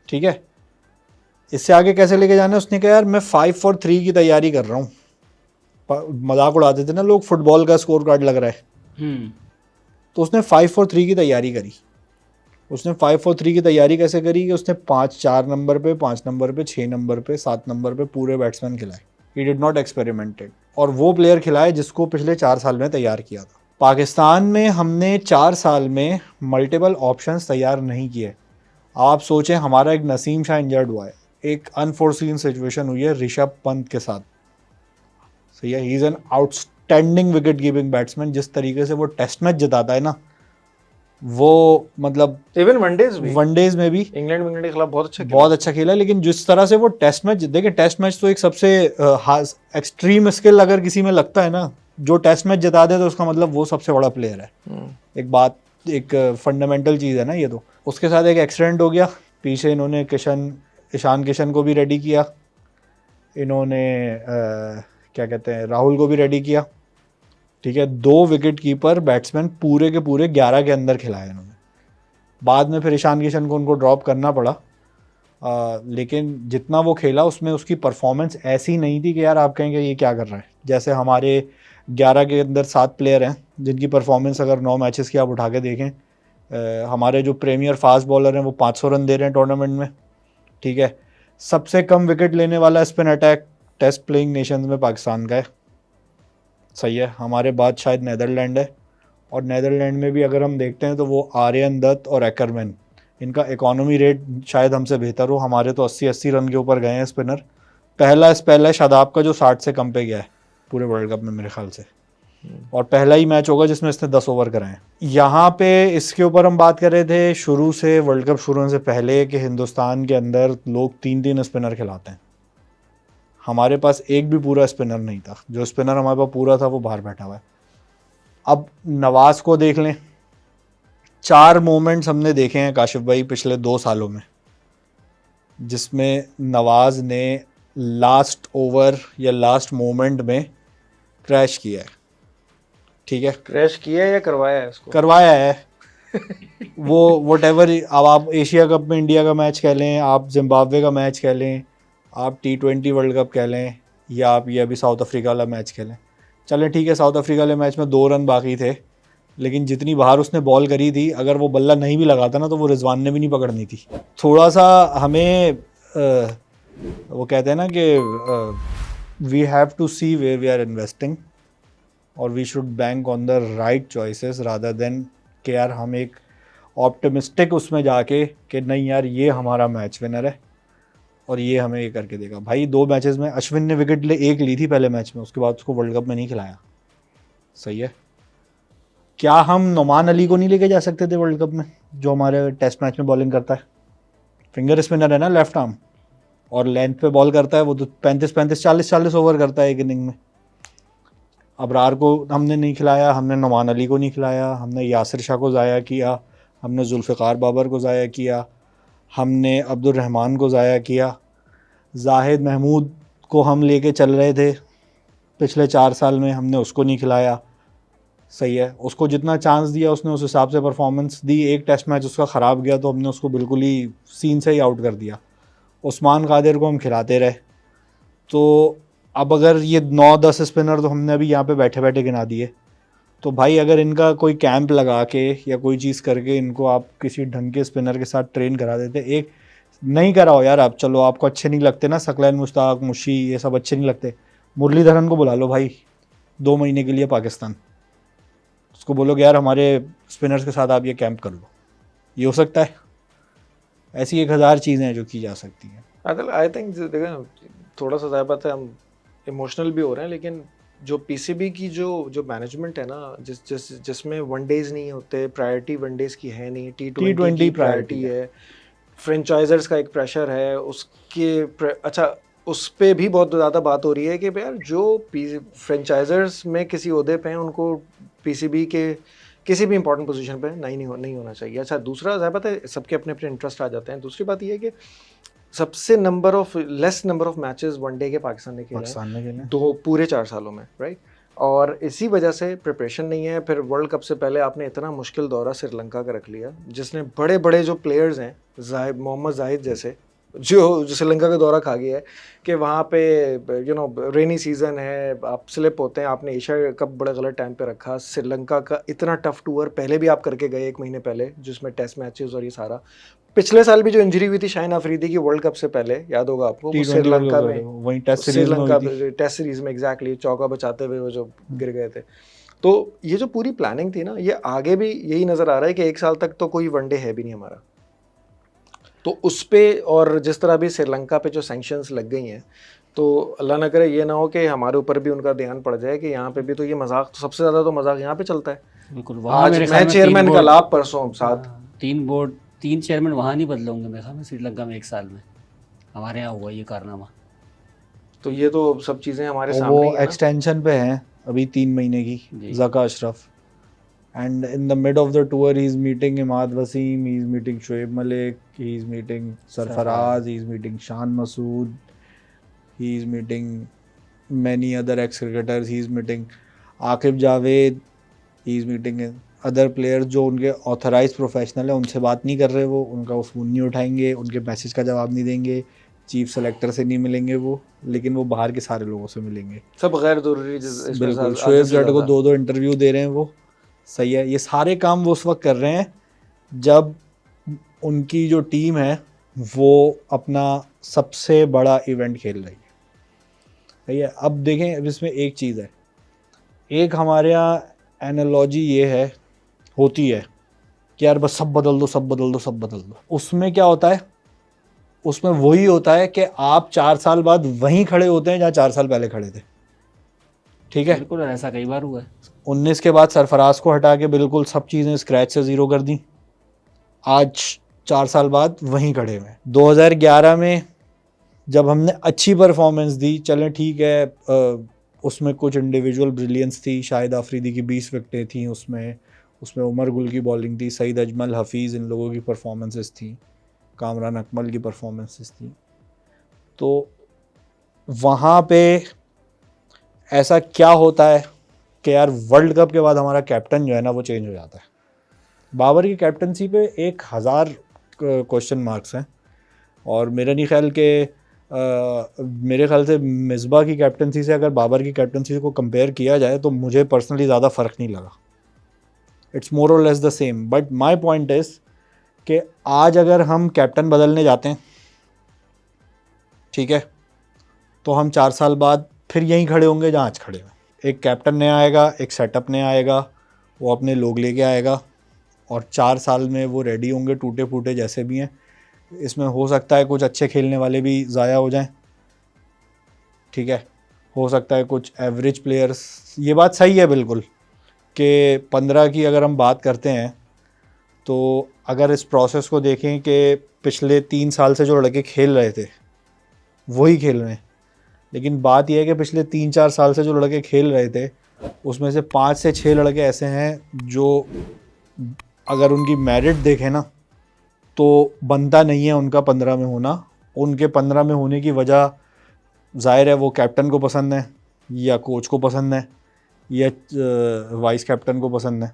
[SPEAKER 3] ठीक है। इससे आगे कैसे लेके जाना है, उसने कहा यार मैं 5 for 3 की तैयारी कर रहा हूँ। मजाक उड़ाते थे ना लोग, फुटबॉल का स्कोर कार्ड लग रहा है, तो उसने 5 for 3 की तैयारी करी। उसने 5 for 3 की तैयारी कैसे करी कि उसने 4 नंबर पे, 5 नंबर पे, 6 नंबर पे, 7 नंबर पे पूरे बैट्समैन खिलाए। ही डिड नॉट एक्सपेरिमेंटेड, और वो प्लेयर खिलाए जिसको पिछले 4 साल में तैयार किया था। पाकिस्तान में हमने 4 साल में मल्टीपल ऑप्शंस तैयार नहीं किए। आप सोचें, हमारा एक नसीम शाह इंजर्ड हुआ है, एक अनफोर्सीन सिचुएशन हुई है ऋषभ पंत के साथ, सही है, he is an outstanding wicket keeping batsman. जिस तरीके से वो टेस्ट मैच जिताता है ना, वो मतलब
[SPEAKER 1] इवन
[SPEAKER 3] वनडेज में भी
[SPEAKER 1] इंग्लैंड के खिलाफ
[SPEAKER 3] बहुत अच्छा खेला। लेकिन जिस तरह से वो टेस्ट मैच, देखिए टेस्ट मैच तो एक सबसे एक्सट्रीम स्किल अगर किसी में लगता है ना, जो टेस्ट मैच जिता दे तो उसका मतलब वो सबसे बड़ा प्लेयर है। एक बात, एक फंडामेंटल चीज़ है ना ये। तो उसके साथ एक एक्सीडेंट हो गया, पीछे इन्होंने ईशान किशन को भी रेडी किया, इन्होंने क्या कहते हैं, राहुल को भी रेडी किया, ठीक है। 2 विकेट कीपर बैट्समैन पूरे के पूरे 11 के अंदर खिलाए इन्होंने। बाद में फिर ईशान किशन को उनको ड्रॉप करना पड़ा, लेकिन जितना वो खेला उसमें उसकी परफॉर्मेंस ऐसी नहीं थी कि यार आप कहेंगे ये क्या कर रहा है। जैसे हमारे 11 के अंदर 7 प्लेयर हैं जिनकी परफॉर्मेंस अगर 9 मैचेस की आप उठा के देखें, हमारे जो प्रीमियर फास्ट बॉलर हैं वो 500 रन दे रहे हैं टूर्नामेंट में, ठीक है। सबसे कम विकेट लेने वाला spin attack test playing nations में पाकिस्तान का है, सही है। हमारे बाद शायद नीदरलैंड है, और नीदरलैंड में भी अगर हम देखते हैं तो वो आर्यन दत्त और एकरमैन, इनका इकोनॉमी रेट शायद हमसे बेहतर हो। हमारे तो 80-80 रन के ऊपर गए हैं स्पिनर। पहला स्पेल है शादाब का जो 60 से कम पे गया है पूरे वर्ल्ड कप में मेरे ख्याल से, और पहला ही मैच होगा जिसमें इसने 10 ओवर कराए हैं। यहाँ पे इसके ऊपर हम बात कर रहे थे शुरू से, वर्ल्ड कप शुरू होने से पहले, कि हिंदुस्तान के अंदर लोग 3-3 स्पिनर खिलाते हैं। हमारे पास एक भी पूरा स्पिनर नहीं था, जो स्पिनर हमारे पास पूरा था वो बाहर बैठा हुआ है। अब नवाज को देख लें, 4 मोमेंट्स हमने देखे हैं काशिफ भाई पिछले 2 सालों में, जिसमें नवाज ने लास्ट ओवर या लास्ट मोमेंट में क्रैश किया है, ठीक है।
[SPEAKER 1] क्रैश किया है या करवाया है इसको?
[SPEAKER 3] करवाया है वो वटेवर। अब आप एशिया कप में इंडिया का मैच कह लें, आप जिम्बाब्वे का मैच कह लें, आप T20 वर्ल्ड कप कह लें, या आप ये अभी साउथ अफ्रीका वाला मैच कह लें, चलें ठीक है। साउथ अफ्रीका वाले मैच में 2 रन बाकी थे, लेकिन जितनी बाहर उसने बॉल करी थी, अगर वो बल्ला नहीं भी लगाता ना तो वो रिजवान ने भी नहीं पकड़नी थी। थोड़ा सा हमें वो कहते हैं ना कि we have to see where we are investing, और we should bank on the right choices rather than कि यार हम एक ऑप्टिमिस्टिक उसमें जाके कि नहीं यार ये हमारा मैच विनर है और ये हमें ये करके देगा। भाई 2 मैचेस में अश्विन ने विकेट एक ली थी पहले मैच में, उसके बाद उसको वर्ल्ड कप में नहीं खिलाया, सही है। क्या हम नोमान अली को नहीं लेके जा सकते थे वर्ल्ड कप में, जो हमारे टेस्ट मैच में बॉलिंग करता है? फिंगर स्पिनर है ना, लेफ्ट आर्म, और लेंथ पे बॉल करता है वो तो 35-35 40-40 ओवर करता है एक इनिंग में। अबरार को हमने नहीं खिलाया, हमने नोमान अली को नहीं खिलाया, हमने यासिर शाह को ज़ाया किया, हमने जुल्फ़िकार बाबर को ज़ाया किया, हमने अब्दुल रहमान को ज़ाया किया, जाहिद महमूद को हम लेके चल रहे थे पिछले 4 साल में, हमने उसको नहीं खिलाया, सही है। उसको जितना चांस दिया उसने उस हिसाब से परफॉर्मेंस दी। एक टेस्ट मैच उसका ख़राब गया तो हमने उसको बिल्कुल ही सीन से ही आउट कर दिया। उस्मान कादिर को हम खिलाते रहे। तो अब अगर ये 9-10 स्पिनर तो हमने अभी यहाँ पे बैठे बैठे गिना दिए, तो भाई अगर इनका कोई कैंप लगा के या कोई चीज़ करके इनको आप किसी ढंग के स्पिनर के साथ ट्रेन करा देते। एक नहीं कराओ यार आप, चलो आपको अच्छे नहीं लगते ना सकलैन मुश्ताक मुशी ये सब अच्छे नहीं लगते, मुरलीधरन को बुला लो भाई 2 महीने के लिए पाकिस्तान, उसको बोलो यार हमारे स्पिनर्स के साथ आप ये कैंप कर लो, ये हो सकता है। ऐसी 1000 चीज़ें हैं जो की जा सकती हैं।
[SPEAKER 1] आई थिंक देखो थोड़ा सा ज़्यादा बात है, हम इमोशनल भी हो रहे हैं, लेकिन जो पीसीबी की जो मैनेजमेंट है ना, जिसमें वनडेज नहीं होते, प्रायोरिटी वनडेज की है नहीं, T20 की प्रायोरिटी है, फ्रेंचाइजर्स का एक प्रेशर है उसके अच्छा उस पे भी बहुत ज़्यादा बात हो रही है कि यार जो फ्रेंचाइजर्स में किसी ओहदे पे हैं उनको पीसीबी के किसी भी इंपॉर्टेंट पोजीशन पे नहीं होना चाहिए। अच्छा दूसरा ज़्यादा बात है, सबके अपने अपने इंटरेस्ट आ जाते हैं। दूसरी बात ये है कि सबसे less number of matches one day के पाकिस्तान ने खेले हैं 2 पूरे 4 सालों में, राइट। और इसी वजह से प्रिपरेशन नहीं है। फिर वर्ल्ड कप से पहले आपने इतना मुश्किल दौरा श्रीलंका का रख लिया, जिसने बड़े बड़े जो प्लेयर्स हैं मोहम्मद जाहिद जैसे, जो श्रीलंका का दौरा खा गया है कि वहाँ पे रेनी सीज़न है, आप स्लिप होते हैं। आपने एशिया कप बड़े गलत टाइम पे रखा। श्रीलंका का इतना टफ टूर पहले भी आप करके गए 1 महीने पहले, जिसमें टेस्ट मैचेस और ये सारा। पिछले साल भी जो इंजरी हुई थी शाहीन अफरीदी की वर्ल्ड कप से पहले, याद होगा आपको, श्रीलंका में,
[SPEAKER 3] वहीं टेस्ट
[SPEAKER 1] सीरीज में एग्जैक्टली चौका बचाते हुए वो जो गिर गए थे। तो ये जो पूरी प्लानिंग थी ना, ये आगे भी यही नज़र आ रहा है कि 1 साल तक तो कोई वनडे है भी नहीं हमारा। तो उस पे, और जिस तरह भी श्रीलंका पे जो सैंक्शंस लग गई हैं, तो अल्लाह ना करे ये ना हो कि हमारे ऊपर भी उनका ध्यान पड़ जाए कि यहाँ पे भी तो ये मजाक, सबसे ज़्यादा तो मजाक यहाँ पे चलता है।
[SPEAKER 2] बिल्कुल, वहाँ
[SPEAKER 1] आज
[SPEAKER 2] मेरे
[SPEAKER 1] मैं
[SPEAKER 2] ख्याल में 3
[SPEAKER 1] चेयरमैन का
[SPEAKER 2] बोर्ड,
[SPEAKER 1] लाभ परसों साथ,
[SPEAKER 2] 3 चेयरमैन वहाँ नहीं बदले होंगे मेरे ख्याल में श्रीलंका में 1 साल में। हमारे यहाँ हुआ ये कारनामा।
[SPEAKER 1] तो ये तो सब चीज़ें हमारे
[SPEAKER 3] और
[SPEAKER 1] सामने ही
[SPEAKER 3] वो
[SPEAKER 1] है ना।
[SPEAKER 3] एक्सटेंशन पे हैं अभी 3 महीने की,
[SPEAKER 2] जी।
[SPEAKER 3] Zaka Ashraf, and in the mid of the tour he's meeting Imad Wasim, he's meeting Shoaib Malik, he's meeting Sarfaraz, he's meeting Shan Masood, he's meeting many other ex-cricketers, he's meeting Aqib Javed, he's meeting other players जो उनके authorise professional है, उनसे बात नहीं कर रहे, वो उनका फ़ोन नहीं उठाएंगे, उनके मैसेज का जवाब नहीं देंगे, चीफ सेलेक्टर से नहीं मिलेंगे वो, लेकिन वो बाहर के सारे लोगों से मिलेंगे,
[SPEAKER 1] सब गैर ज़रूरी इसमें
[SPEAKER 3] बिल्कुल।
[SPEAKER 1] आधे
[SPEAKER 3] शोएब
[SPEAKER 1] से
[SPEAKER 3] जट को
[SPEAKER 1] ज़्यादा।
[SPEAKER 3] 2-2 इंटरव्यू दे रहे हैं वो, सही है। ये सारे काम वो उस वक्त कर रहे हैं जब उनकी जो टीम है वो अपना सबसे बड़ा इवेंट खेल रही है, सही है। अब देखें, अब इसमें एक चीज़ है, एक हमारे यहाँ एनालॉजी ये है, होती है कि यार बस सब बदल दो, सब बदल दो, सब बदल दो। उसमें क्या होता है, उसमें वही होता है कि आप 4 साल बाद वहीं खड़े होते हैं जहाँ 4 साल पहले खड़े थे, ठीक है।
[SPEAKER 2] बिल्कुल, ऐसा कई बार हुआ है।
[SPEAKER 3] 19 के बाद सरफराज को हटा के बिल्कुल सब चीज़ें स्क्रैच से ज़ीरो कर दी, आज 4 साल बाद वहीं खड़े हुए। 2011 में जब हमने अच्छी परफॉर्मेंस दी, चलें ठीक है, उसमें कुछ इंडिविजुअल ब्रिलियंस थी, शाहिद आफरीदी की 20 विकेटें थी उसमें उमर गुल की बॉलिंग थी, सईद अजमल, हफीज़, इन लोगों की परफॉर्मेंसेस थी, कामरान अकमल की परफॉर्मेंसेस थी। तो वहाँ पे ऐसा क्या होता है कि यार वर्ल्ड कप के बाद हमारा कैप्टन जो है ना वो चेंज हो जाता है। बाबर की कैप्टनसी पे 1000 क्वेश्चन मार्क्स हैं, और मेरा नहीं ख्याल कि मेरे ख्याल से मिसबा की कैप्टनसी से अगर बाबर की कैप्टनसी को कंपेयर किया जाए तो मुझे पर्सनली ज़्यादा फ़र्क नहीं लगा, इट्स मोर और less the same. But my point is कि आज अगर हम कैप्टन बदलने जाते हैं, ठीक है, तो हम 4 साल बाद फिर यहीं खड़े होंगे जहाँ आज खड़े हैं। एक कैप्टन नया आएगा, एक सेटअप नया आएगा, वो अपने लोग लेके आएगा, और 4 साल में वो रेडी होंगे, टूटे फूटे जैसे भी हैं। इसमें हो सकता है कुछ अच्छे खेलने वाले भी ज़ाया हो जाएं, ठीक है, हो सकता है कुछ एवरेज प्लेयर्स, ये बात सही है बिल्कुल कि 15 की अगर हम बात करते हैं तो अगर इस प्रोसेस को देखें कि पिछले 3 साल से जो लड़के खेल रहे थे वही खेल रहे हैं, लेकिन बात यह है कि पिछले 3-4 साल से जो लड़के खेल रहे थे उसमें से 5 से 6 लड़के ऐसे हैं जो अगर उनकी मेरिट देखें ना तो बनता नहीं है उनका 15 में होना। उनके 15 में होने की वजह ज़ाहिर है वो कैप्टन को पसंद है, या कोच को पसंद है, या वाइस कैप्टन को पसंद है,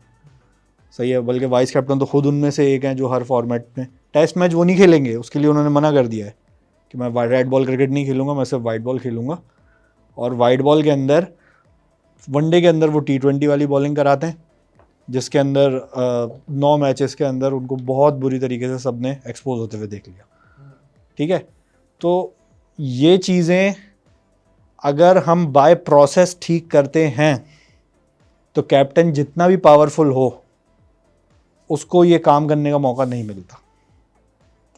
[SPEAKER 3] सही है। बल्कि वाइस कैप्टन तो खुद उनमें से एक हैं जो हर फॉर्मेट में टेस्ट मैच वो नहीं खेलेंगे, उसके लिए उन्होंने मना कर दिया है कि मैं रेड बॉल क्रिकेट नहीं खेलूँगा, मैं सिर्फ वाइट बॉल खेलूँगा। और वाइट बॉल के अंदर, वनडे के अंदर वो T20 वाली बॉलिंग कराते हैं, जिसके अंदर 9 मैचेस के अंदर उनको बहुत बुरी तरीके से सबने एक्सपोज होते हुए देख लिया, ठीक है। तो ये चीज़ें अगर हम बाय प्रोसेस ठीक करते हैं तो कैप्टन जितना भी पावरफुल हो उसको ये काम करने का मौका नहीं मिलता,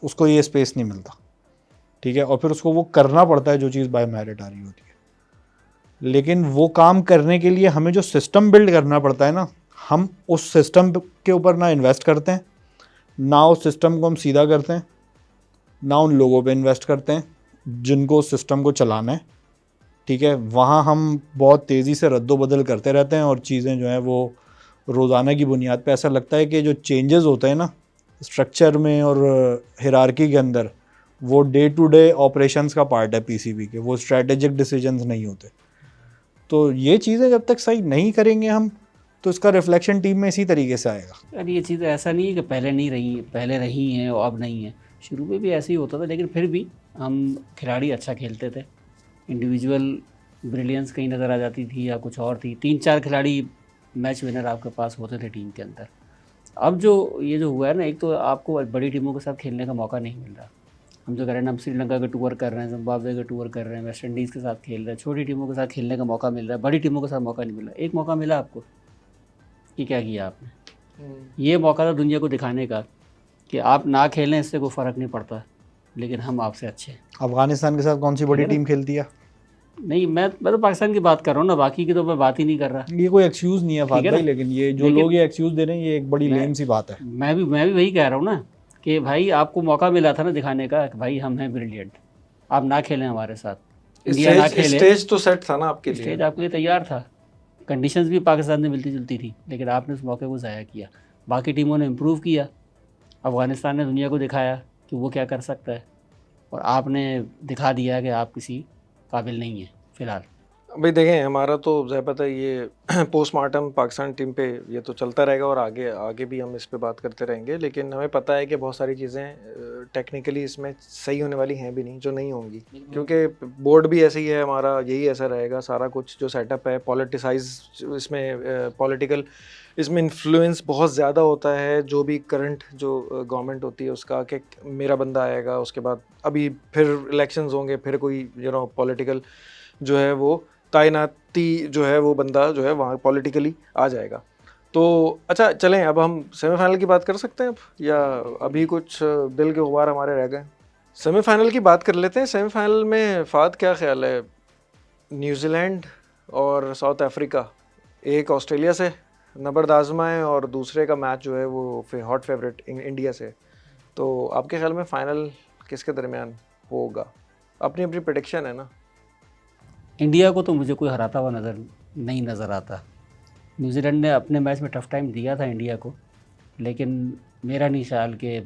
[SPEAKER 3] उसको ये स्पेस नहीं मिलता, ठीक है। और फिर उसको वो करना पड़ता है जो चीज़ बाय मेरिट आ रही होती है। लेकिन वो काम करने के लिए हमें जो सिस्टम बिल्ड करना पड़ता है ना, हम उस सिस्टम के ऊपर ना इन्वेस्ट करते हैं, ना उस सिस्टम को हम सीधा करते हैं, ना उन लोगों पे इन्वेस्ट करते हैं जिनको उस सिस्टम को चलाना है, ठीक है। वहाँ हम बहुत तेज़ी से रद्दोबदल करते रहते हैं और चीज़ें जो हैं वो रोज़ाना की बुनियाद पे ऐसा लगता है कि जो चेंजेस होते हैं ना स्ट्रक्चर में और हिरार्की के अंदर, वो डे टू डे ऑपरेशंस का पार्ट है पीसीबी के, वो स्ट्रेटेजिक डिसीजंस नहीं होते। तो ये चीज़ें जब तक सही नहीं करेंगे हम तो इसका रिफ्लेक्शन टीम में इसी तरीके से आएगा।
[SPEAKER 2] यार ये चीज़ ऐसा नहीं है कि पहले नहीं रही, पहले रही हैं और अब नहीं है, शुरू में भी ऐसे ही होता था, लेकिन फिर भी हम खिलाड़ी अच्छा खेलते थे, इंडिविजुअल ब्रिलियंस कहीं नज़र आ जाती थी या कुछ और थी, 3-4 खिलाड़ी मैच विनर आपके पास होते थे टीम के अंदर। अब जो ये जो हुआ है ना, एक तो आपको बड़ी टीमों के साथ खेलने का मौका नहीं मिल रहा। हम जो कह रहे हैं, हम श्रीलंका का टूर कर रहे हैं, जिम्बाब्वे का टूर कर रहे हैं, वेस्ट इंडीज़ के साथ खेल रहे हैं, छोटी टीमों के साथ खेलने का मौका मिल रहा है, बड़ी टीमों के साथ मौका नहीं मिल रहा। एक मौका मिला आपको कि क्या किया आपने। ये मौका था दुनिया को दिखाने का कि आप ना खेलें इससे कोई फ़र्क नहीं पड़ता, लेकिन हम आपसे अच्छे हैं।
[SPEAKER 3] अफगानिस्तान के साथ कौन सी बड़ी
[SPEAKER 2] ठीक है ना?
[SPEAKER 3] टीम खेलती है?
[SPEAKER 2] नहीं, मैं तो पाकिस्तान की बात कर रहा हूँ ना, बाकी की तो मैं बात ही नहीं कर रहा।
[SPEAKER 3] ये कोई एक्सक्यूज़ नहीं है
[SPEAKER 2] ठीक
[SPEAKER 3] फात
[SPEAKER 2] है
[SPEAKER 3] भाई,
[SPEAKER 2] ना?
[SPEAKER 3] लेकिन ये जो
[SPEAKER 2] लेकिन
[SPEAKER 3] लोग ये एक्सक्यूज़ दे रहे हैं ये एक बड़ी
[SPEAKER 2] मैं
[SPEAKER 3] लेम सी बात है।
[SPEAKER 2] मैं भी वही कह रहा हूँ ना कि भाई आपको मौका मिला था ना दिखाने का कि भाई हम हैं ब्रिलियंट, आप ना खेलें हमारे साथ, इंडिया ना खेले।
[SPEAKER 1] स्टेज तो सेट था ना आपके लिए।
[SPEAKER 2] स्टेज आपके लिए तैयार था, कंडीशंस भी पाकिस्तान में मिलती जुलती थी, लेकिन आपने उस मौके को ज़ाया किया। बाकी टीमों ने इम्प्रूव किया, अफ़गानिस्तान ने दुनिया को दिखाया कि वो क्या कर सकता है, और आपने दिखा दिया कि आप किसी काबिल नहीं हैं फ़िलहाल।
[SPEAKER 1] भाई देखें, हमारा तो ज़ाहिर पता है ये पोस्टमार्टम पाकिस्तान टीम पे ये तो चलता रहेगा और आगे आगे भी हम इस पे बात करते रहेंगे, लेकिन हमें पता है कि बहुत सारी चीज़ें टेक्निकली इसमें सही होने वाली हैं भी नहीं, जो नहीं होंगी, क्योंकि बोर्ड भी ऐसे ही है, हमारा यही ऐसा रहेगा। सारा कुछ जो सेटअप है पॉलिटिसाइज, इसमें पॉलिटिकल इसमें इन्फ्लुएंस बहुत ज़्यादा होता है, जो भी करंट जो गवर्नमेंट होती है उसका, कि मेरा बंदा आएगा, उसके बाद अभी फिर इलेक्शंस होंगे, फिर कोई पॉलिटिकल जो है वो तैनाती जो है वो बंदा जो है वहाँ पॉलिटिकली आ जाएगा। तो अच्छा चलें, अब हम सेमीफाइनल की बात कर सकते हैं अब, या अभी कुछ दिल के गुबार हमारे रह गए? सेमीफाइनल की बात कर लेते हैं। सेमीफाइनल में फ़ाद क्या ख्याल है? न्यूजीलैंड और साउथ अफ्रीका, एक ऑस्ट्रेलिया से नबर्द आजमाएं और दूसरे का मैच जो है वो हॉट फेवरेट इंडिया से। तो आपके ख्याल में फ़ाइनल किसके दरमियान होगा? अपनी अपनी प्रेडिक्शन है ना।
[SPEAKER 2] इंडिया को तो मुझे कोई हराता हुआ नहीं नज़र आता। न्यूजीलैंड ने अपने मैच में टफ़ टाइम दिया था इंडिया को, लेकिन मेरा नहीं ख्याल कि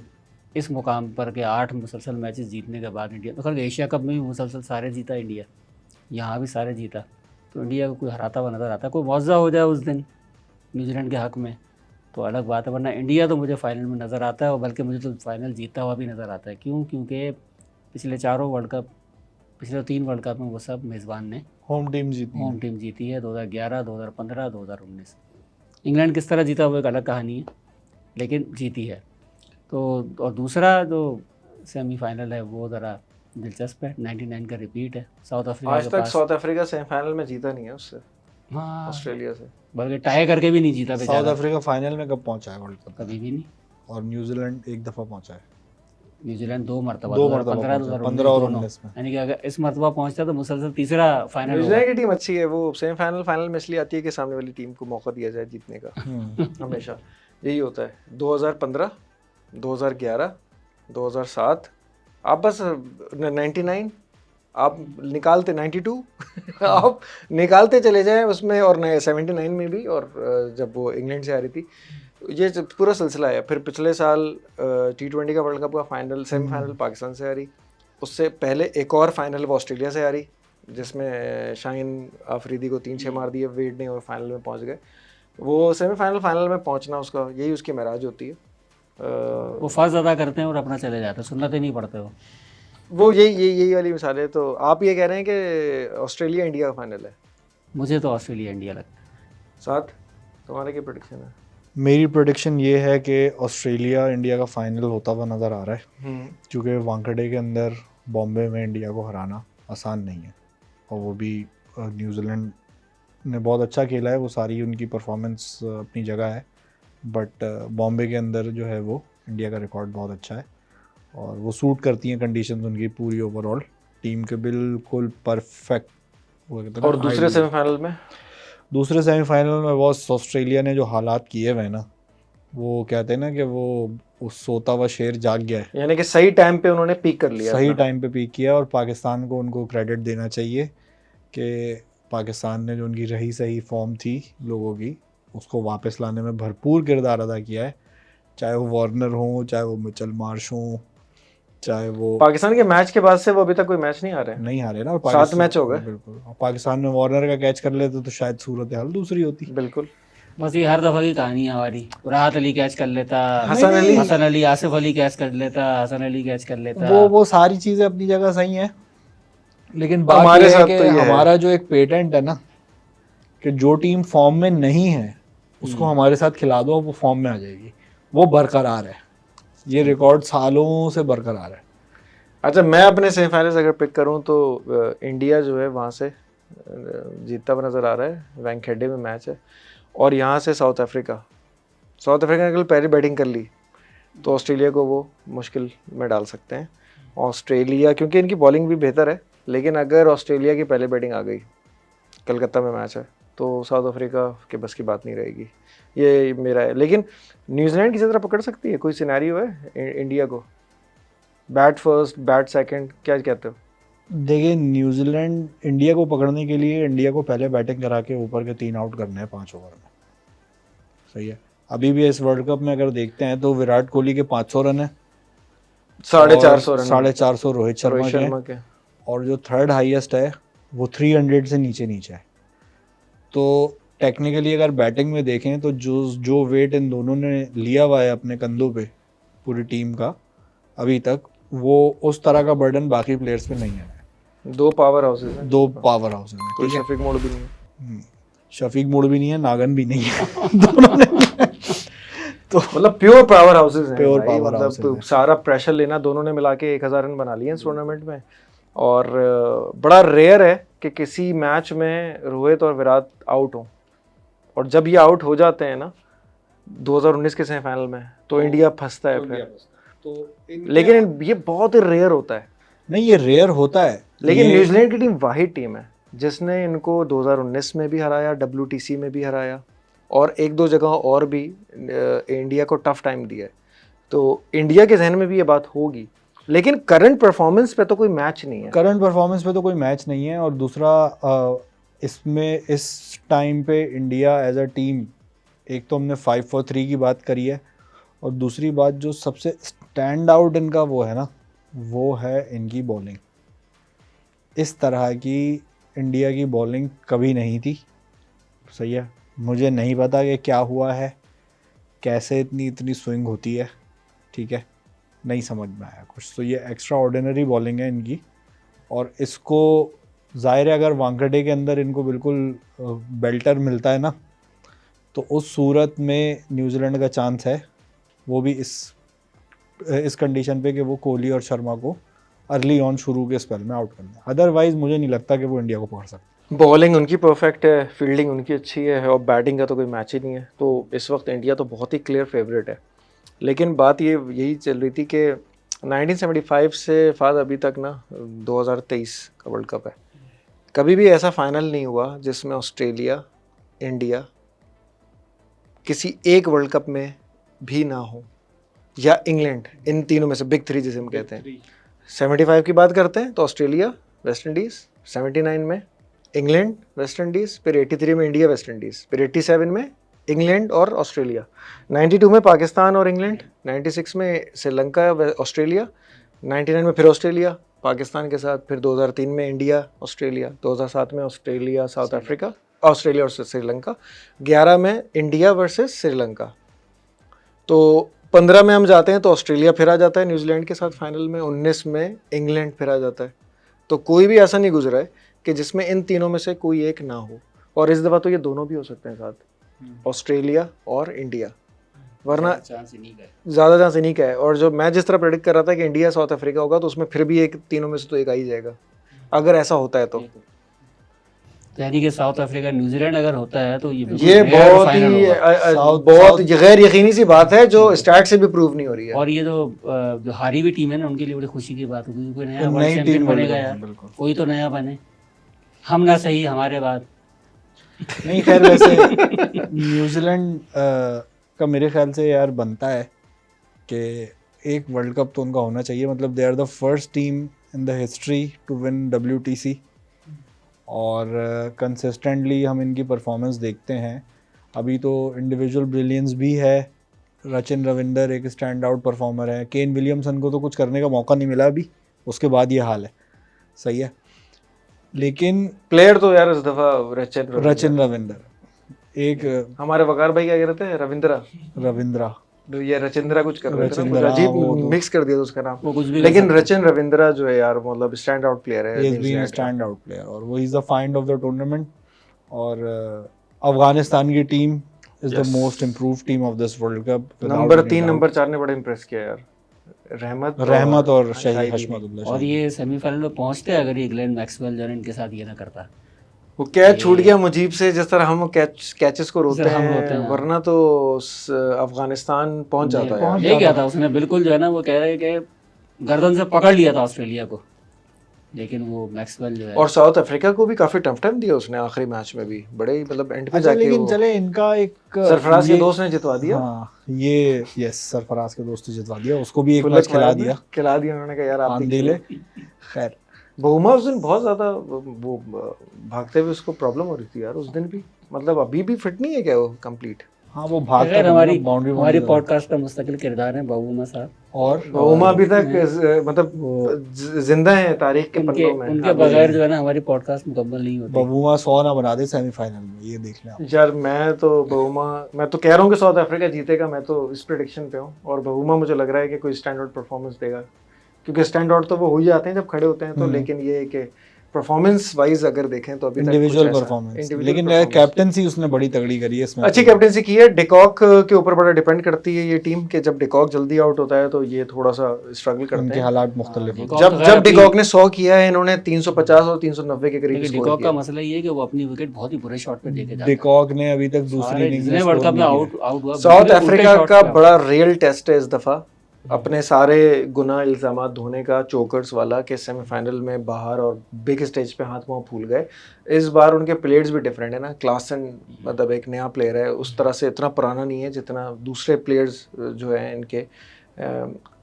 [SPEAKER 2] इस मुकाम पर के 8 मुसलसल मैचेस जीतने के बाद इंडिया, तो एशिया कप में भी मुसलसल सारे जीता इंडिया, यहाँ भी सारे जीता, तो इंडिया को कोई हराता हुआ नज़र आता। कोई मुआवजा हो जाए उस दिन न्यूजीलैंड के हक़ में तो अलग बात है, वरना इंडिया तो मुझे फ़ाइनल में नज़र आता है, और बल्कि मुझे तो फ़ाइनल जीतता हुआ भी नज़र आता है। क्यों? क्योंकि पिछले 3 वर्ल्ड कप में वो सब मेज़बान ने
[SPEAKER 3] होम टीम जीती
[SPEAKER 2] है, 2011, 2015, 2019। इंग्लैंड किस तरह जीता वो एक अलग कहानी है, लेकिन जीती है। तो और दूसरा जो सेमीफाइनल है वो ज़रा दिलचस्प है, 99 का रिपीट है साउथ अफ्रीका
[SPEAKER 1] आज
[SPEAKER 2] के
[SPEAKER 1] तक
[SPEAKER 2] पास।
[SPEAKER 1] साउथ अफ्रीका सेमीफाइनल में जीता नहीं है उससे,
[SPEAKER 2] हाँ,
[SPEAKER 1] ऑस्ट्रेलिया से,
[SPEAKER 2] बल्कि टाई करके भी नहीं जीता
[SPEAKER 3] साउथ
[SPEAKER 2] बेचारा,
[SPEAKER 3] अफ्रीका फाइनल में कब पहुंचा है वर्ल्ड कप?
[SPEAKER 2] कभी भी नहीं।
[SPEAKER 3] और न्यूजीलैंड एक दफ़ा पहुंचा है।
[SPEAKER 2] न्यूजीलैंड 2 मरतबा,
[SPEAKER 3] 15
[SPEAKER 2] 2015
[SPEAKER 3] और
[SPEAKER 2] दोनों,
[SPEAKER 3] 19 में।
[SPEAKER 2] यानी कि अगर इस मरतबा पहुंचता तो मुसलसल तीसरा फाइनल होगा।
[SPEAKER 1] न्यूजीलैंड की टीम अच्छी है, वो सेमीफाइनल फाइनल में इसलिए आती है कि सामने वाली टीम को मौका दिया जाए जीतने का। हमेशा यही होता है। 2015, 2011, 2007, आप बस 99 आप निकालते 92 आप निकालते चले जाएं उसमें, और नए 79 में भी, और जब वो इंग्लैंड से आ रही थी, ये पूरा सिलसिला है। फिर पिछले साल T20 का वर्ल्ड कप का फाइनल सेमीफाइनल पाकिस्तान से आ रही, उससे पहले एक और फाइनल वो ऑस्ट्रेलिया से आ रही, जिसमें शाहीन आफरीदी को 3-6 मार दिए वेड ने और फाइनल में पहुंच गए। वो सेमीफाइनल फाइनल में पहुंचना उसका यही उसकी महराज होती है।
[SPEAKER 2] वो फ़र्ज़ अदा करते हैं और अपना चले जाते हैं, सुन्नतें नहीं पढ़ते
[SPEAKER 1] वो यही वाली मिसाल है। तो आप ये कह रहे हैं कि ऑस्ट्रेलिया इंडिया का फाइनल है?
[SPEAKER 2] मुझे तो ऑस्ट्रेलिया इंडिया लगता है।
[SPEAKER 1] साथ तुम्हारे क्या प्रेडिक्शन है?
[SPEAKER 3] मेरी प्रेडिक्शन ये है कि ऑस्ट्रेलिया इंडिया का फाइनल होता हुआ नज़र आ रहा है, क्योंकि वानखेड़े के अंदर बॉम्बे में इंडिया को हराना आसान नहीं है, और वो भी न्यूजीलैंड ने बहुत अच्छा खेला है, वो सारी उनकी परफॉर्मेंस अपनी जगह है, बट बॉम्बे के अंदर जो है वो इंडिया का रिकॉर्ड बहुत अच्छा है, और वो सूट करती हैं कंडीशंस उनकी पूरी ओवरऑल टीम के बिल्कुल परफेक्ट।
[SPEAKER 1] और दूसरे सेमीफाइनल में?
[SPEAKER 3] दूसरे सेमीफाइनल में बॉस ऑस्ट्रेलिया ने जो हालात किए हुए ना, वो कहते हैं ना कि वो उस सोता हुआ शेर जाग गया है,
[SPEAKER 1] यानी कि सही टाइम पे उन्होंने पीक कर लिया,
[SPEAKER 3] सही टाइम पे पीक किया। और पाकिस्तान को उनको क्रेडिट देना चाहिए कि पाकिस्तान ने जो उनकी रही सही फॉर्म थी लोगों की, उसको वापस लाने में भरपूर किरदार अदा किया है, चाहे वो वार्नर हो, चाहे वो मिचेल मार्श हो, चाहे वो
[SPEAKER 1] पाकिस्तान के मैच के बाद से वो अभी तक कोई मैच नहीं आ रहे
[SPEAKER 3] ना। और
[SPEAKER 1] 7 मैच हो गए।
[SPEAKER 3] बिल्कुल, पाकिस्तान में वार्नर का कैच कर लेते तो शायद सूरत हाल दूसरी होती।
[SPEAKER 1] बिल्कुल,
[SPEAKER 2] बस ये हर दफ़ा की कहानी है हमारी। राहत अली कैच कर लेता,
[SPEAKER 1] हसन
[SPEAKER 2] अली, आसिफ अली कैच कर लेता, हसन अली कैच कर लेता,
[SPEAKER 3] वो सारी चीज़ें अपनी जगह सही हैं, लेकिन बात
[SPEAKER 1] हमारे
[SPEAKER 3] ये है
[SPEAKER 1] साथ
[SPEAKER 3] कि
[SPEAKER 1] तो ये है
[SPEAKER 3] हमारा जो एक पेटेंट है ना, कि जो टीम फॉर्म में नहीं है उसको हमारे साथ खिला दो, वो फॉर्म में आ जाएगी, वो बरकरार है, ये रिकॉर्ड सालों से बरकरार है।
[SPEAKER 1] अच्छा, मैं अपने सेमीफाइनल्स अगर पिक करूं तो इंडिया जो है वहाँ से जीतता हुआ नज़र आ रहा है, वानखेड़े में मैच है, और यहाँ से साउथ अफ्रीका ने कल पहले बैटिंग कर ली तो ऑस्ट्रेलिया को वो मुश्किल में डाल सकते हैं। ऑस्ट्रेलिया क्योंकि इनकी बॉलिंग भी बेहतर है, लेकिन अगर ऑस्ट्रेलिया की पहले बैटिंग आ गई, कलकत्ता में मैच है, तो साउथ अफ्रीका के बस की बात नहीं रहेगी। ये मेरा है। लेकिन न्यूजीलैंड किसी तरह पकड़ सकती है, कोई सिनेरियो है इंडिया को? बैट फर्स्ट, बैट सेकंड, क्या कहते हो?
[SPEAKER 3] देखिए, न्यूजीलैंड इंडिया को पकड़ने के लिए इंडिया को पहले बैटिंग करा के ऊपर के 3 आउट करने हैं 5 ओवर में। सही है। अभी भी इस वर्ल्ड कप में अगर देखते हैं तो विराट कोहली के 500 रन है,
[SPEAKER 1] 450 रन,
[SPEAKER 3] 450 रोहित शर्मा के, और जो थर्ड हाईएस्ट है वो 300 से नीचे है। तो टेक्निकली अगर बैटिंग में देखें तो जो वेट इन दोनों ने लिया हुआ है अपने कंधों पे पूरी टीम का अभी तक, वो उस तरह का बर्डन बाकी प्लेयर्स पे नहीं है।
[SPEAKER 1] 2 पावर हाउसेस हैं,
[SPEAKER 3] 2 पावर हाउस हैं,
[SPEAKER 1] कोई शफीक मोड भी नहीं है।
[SPEAKER 3] शफीक मोड भी नहीं है, नागन भी नहीं है दोनों ने
[SPEAKER 1] तो मतलब प्योर पावर हाउसेस हैं
[SPEAKER 3] प्योर
[SPEAKER 1] भाई,
[SPEAKER 3] पावर हाउसेस
[SPEAKER 1] मतलब
[SPEAKER 3] हैं।
[SPEAKER 1] सारा प्रेशर लेना, दोनों ने मिला के 1000 रन बना लिए इस टूर्नामेंट में। और बड़ा रेयर है कि किसी मैच में रोहित और विराट आउट हो, और जब ये आउट हो जाते हैं ना 2019 के सेमीफाइनल में, तो इंडिया फंसता है फिर। लेकिन ये बहुत ही रेयर होता है।
[SPEAKER 3] नहीं, ये रेयर होता है,
[SPEAKER 1] लेकिन न्यूजीलैंड की टीम वाहिद टीम है जिसने इनको 2019 में भी हराया, WTC में भी हराया, और 1-2 जगह और भी इंडिया को टफ टाइम दिया है। तो इंडिया के जहन में भी ये बात होगी, लेकिन करंट परफॉर्मेंस पे तो कोई मैच नहीं है।
[SPEAKER 3] करंट परफॉर्मेंस पे तो कोई मैच नहीं है। और दूसरा, इसमें इस टाइम पे इंडिया एज अ टीम, एक तो हमने 5 for 3 की बात करी है, और दूसरी बात जो सबसे स्टैंड आउट इनका वो है ना, वो है इनकी बॉलिंग। इस तरह की इंडिया की बॉलिंग कभी नहीं थी। सही है। मुझे नहीं पता कि क्या हुआ है, कैसे इतनी स्विंग होती है, ठीक है, नहीं समझ में आया कुछ। तो ये एक्स्ट्रा ऑर्डिनरी बॉलिंग है इनकी, और इसको ज़ाहिर है अगर वानखेड़े के अंदर इनको बिल्कुल बेल्टर मिलता है ना, तो उस सूरत में न्यूजीलैंड का चांस है, वो भी इस कंडीशन पे कि वो कोहली और शर्मा को अर्ली ऑन शुरू के स्पेल में आउट कर दें। अदरवाइज़ मुझे नहीं लगता कि वो इंडिया को पकड़ सकते।
[SPEAKER 1] बॉलिंग उनकी परफेक्ट है, फील्डिंग उनकी अच्छी है, और बैटिंग का तो कोई मैच ही नहीं है। तो इस वक्त इंडिया तो बहुत ही क्लियर फेवरेट है। लेकिन बात यही चल रही थी कि 1975 से फाद अभी तक ना 2023 का वर्ल्ड कप है, कभी भी ऐसा फाइनल नहीं हुआ जिसमें ऑस्ट्रेलिया, इंडिया किसी एक वर्ल्ड कप में भी ना हो, या इंग्लैंड, इन तीनों में से बिग 3 जिसे हम कहते हैं। 75 की बात करते हैं तो ऑस्ट्रेलिया, वेस्ट इंडीज़, 79 में इंग्लैंड, वेस्ट इंडीज़, फिर 83 में इंडिया, वेस्ट इंडीज़, फिर 87 में इंग्लैंड और ऑस्ट्रेलिया, 92 में पाकिस्तान और इंग्लैंड, 96 में श्रीलंका, ऑस्ट्रेलिया, 99 में फिर ऑस्ट्रेलिया पाकिस्तान के साथ, फिर 2003 में इंडिया, ऑस्ट्रेलिया, 2007 में ऑस्ट्रेलिया, साउथ अफ्रीका, ऑस्ट्रेलिया और श्रीलंका, 11 में इंडिया वर्सेस श्रीलंका। तो 15 में हम जाते हैं तो ऑस्ट्रेलिया फिर आ जाता है न्यूजीलैंड के साथ फाइनल में, 19 में इंग्लैंड फिर आ जाता है। तो कोई भी ऐसा नहीं गुजरा है कि जिसमें इन तीनों में से कोई एक ना हो, और इस दफ़ा तो ये दोनों भी हो सकते हैं साथ, ऑस्ट्रेलिया और इंडिया, वरना ज़्यादा चांस इन्हीं का है। और जो मैं जिस तरह प्रेडिक्ट कर रहा था कि इंडिया साउथ अफ्रीका होगा, तो उसमें फिर भी एक तीनों में से तो एक आ ही जाएगा अगर ऐसा होता है तो।
[SPEAKER 2] यानी कि साउथ अफ्रीका न्यूजीलैंड अगर होता है तो ये
[SPEAKER 1] बहुत गैर यकीनी सी बात है जो स्टार्ट से भी प्रूव नहीं हो रही है।
[SPEAKER 2] और ये जो हारी हुई टीम है ना, उनके लिए बड़ी खुशी की बात होगी, कोई नया वर्ल्ड चैंपियन बनेगा यार, कोई तो नया बने, हम ना सही हमारे बाद
[SPEAKER 3] नहीं। खैर वैसे न्यूजीलैंड का मेरे ख्याल से यार बनता है कि एक वर्ल्ड कप तो उनका होना चाहिए। मतलब they are the first team in the history to win WTC, और कंसिस्टेंटली हम इनकी परफॉर्मेंस देखते हैं। अभी तो इंडिविजुअल ब्रिलियंस भी है, रचिन रविंदर एक स्टैंड आउट परफॉर्मर है, केन विलियमसन को तो कुछ करने का मौका नहीं मिला अभी, उसके बाद ये हाल है। सही है। लेकिन
[SPEAKER 1] प्लेयर तो यार इस दफ़ा
[SPEAKER 3] रचिन रविंदर एक
[SPEAKER 1] हमारे वकार भाई क्या कह रहे थे, रविंद्रा, ये रचिंद्रा कुछ कर रहे थे ना, कुछ अजीब मिक्स कर दिया उसका नाम, लेकिन रचिन रविंद्रा जो है यार मतलब स्टैंड आउट प्लेयर है,
[SPEAKER 3] he has been a stand out player, और वो is the find of the tournament. और अफगानिस्तान की team is the most improve team of this world cup.
[SPEAKER 1] Number 3 number 4 ने बड़ा इंप्रेस किया यार, रहमत और शाही हशमतुल्लाह।
[SPEAKER 2] और ये सेमीफाइनल में पहुंचते अगर ये ग्लेन मैक्सवेल जो इनके साथ ये ना करता
[SPEAKER 1] वो कैच छूट गया मुजीब से, जिस तरह हम कैचेस को रोते
[SPEAKER 2] हम
[SPEAKER 1] हैं,
[SPEAKER 2] रोते हैं।
[SPEAKER 1] वरना तो अफगानिस्तान पहुंच जाता है।
[SPEAKER 2] ले गया था उसने बिल्कुल, जो है ना वो कह रहे हैं कि गर्दन से पकड़ लिया था ऑस्ट्रेलिया को, लेकिन वो मैक्सवेल जो है।
[SPEAKER 1] और साउथ अफ्रीका को भी काफी टफ टाइम दिया उसने आखिरी मैच में भी, बड़े मतलब एंड पे
[SPEAKER 3] अच्छा,
[SPEAKER 1] जाके
[SPEAKER 3] लेकिन
[SPEAKER 1] वो
[SPEAKER 3] चले इनका एक
[SPEAKER 1] सरफराज के
[SPEAKER 3] ये-
[SPEAKER 1] दोस्त ने जितवा दिया।
[SPEAKER 3] हाँ ये यस, सरफराज के दोस्त ने जितवा दिया, उसको भी एक
[SPEAKER 1] फुल
[SPEAKER 3] मैच खिला
[SPEAKER 1] एक्वायर
[SPEAKER 3] दिया
[SPEAKER 1] खिला दिया उन्होंने, कहा यार आप
[SPEAKER 3] आंधी
[SPEAKER 1] देख
[SPEAKER 3] ले।
[SPEAKER 1] लो।
[SPEAKER 3] खैर
[SPEAKER 1] बहुमा उस दिन बहुत ज्यादा वो भागते हुए उसको प्रॉब्लम हो रही थी यार उस दिन भी, मतलब अभी भी फिट नहीं है क्या वो कंप्लीट?
[SPEAKER 3] हाँ वो भागता
[SPEAKER 2] खैर
[SPEAKER 3] था
[SPEAKER 2] हमारी
[SPEAKER 3] बाउंड्री
[SPEAKER 2] पॉडकास्ट का मुस्तकिल किरदार है बहुमा साहब,
[SPEAKER 3] और
[SPEAKER 1] बहुमा अभी तक
[SPEAKER 2] वो
[SPEAKER 1] मतलब जिंदा है तारीख के
[SPEAKER 2] उनके
[SPEAKER 1] पन्नों में।
[SPEAKER 2] उनके बगैर जो है ना हमारी पॉडकास्ट मुकम्मल नहीं होती।
[SPEAKER 3] बबूमा 100 ना बना दे सेमीफाइनल में, ये देख लें आप।
[SPEAKER 1] यार मैं तो मैं तो कह रहा हूँ कि साउथ अफ्रीका जीतेगा, मैं तो इस प्रेडिक्शन पे हूँ। और बहुमा मुझे लग रहा है कि कोई स्टैंड आउट परफॉर्मेंस देगा, क्योंकि स्टैंड आउट तो वो हो ही जाते हैं जब खड़े होते हैं तो, लेकिन ये है कि परफॉर्मेंस वाइज अगर देखें तो अभी तक
[SPEAKER 3] इंडिविजुअल
[SPEAKER 1] कुछ ऐसा-
[SPEAKER 3] परफॉर्मेंस,
[SPEAKER 1] individual
[SPEAKER 3] लेकिन
[SPEAKER 1] performance।
[SPEAKER 3] कैप्टनसी उसने बड़ी तगड़ी करी है इसमें।
[SPEAKER 1] अच्छी कैप्टनसी की है। डिकॉक के ऊपर बड़ा डिपेंड करती है ये टीम, कि जब डिकॉक जल्दी आउट होता है तो ये थोड़ा सा स्ट्रगल करते
[SPEAKER 3] उनके
[SPEAKER 1] हैं।
[SPEAKER 3] हालात मुख्तलिफ हैं।
[SPEAKER 2] डिकॉक
[SPEAKER 1] जब
[SPEAKER 2] तो खैर
[SPEAKER 1] जब
[SPEAKER 2] अपनी-
[SPEAKER 1] डिकॉक ने 100 किया है, इन्होंने 350 और 390 के करीब
[SPEAKER 2] लेकिन
[SPEAKER 1] स्कोर
[SPEAKER 2] डिकॉक का
[SPEAKER 1] किया।
[SPEAKER 2] मसला ये है कि वो अपनी विकेट बहुत ही बुरे शॉट पे देके जाता है।
[SPEAKER 3] डिकॉक ने अभी तक दूसरी
[SPEAKER 2] सारे
[SPEAKER 3] इनिंग्स
[SPEAKER 2] जितने
[SPEAKER 3] में
[SPEAKER 2] वर्ल्ड
[SPEAKER 3] स्कोर
[SPEAKER 2] कप में
[SPEAKER 3] नहीं
[SPEAKER 2] आउट हुआ
[SPEAKER 1] साउथ
[SPEAKER 2] बिल्कुल उल्टे
[SPEAKER 1] अफ्रीका
[SPEAKER 2] shots
[SPEAKER 1] का
[SPEAKER 2] पे out।
[SPEAKER 1] बड़ा रियल टेस्ट है इस दफा, अपने सारे गुना इल्जामात धोने का, चोकर्स वाला के सेमीफाइनल में बाहर और बिग स्टेज पे हाथ पांव फूल गए। इस बार उनके प्लेयर्स भी डिफरेंट है ना, क्लासन मतलब एक नया प्लेयर है, उस तरह से इतना पुराना नहीं है जितना दूसरे प्लेयर्स जो हैं इनके,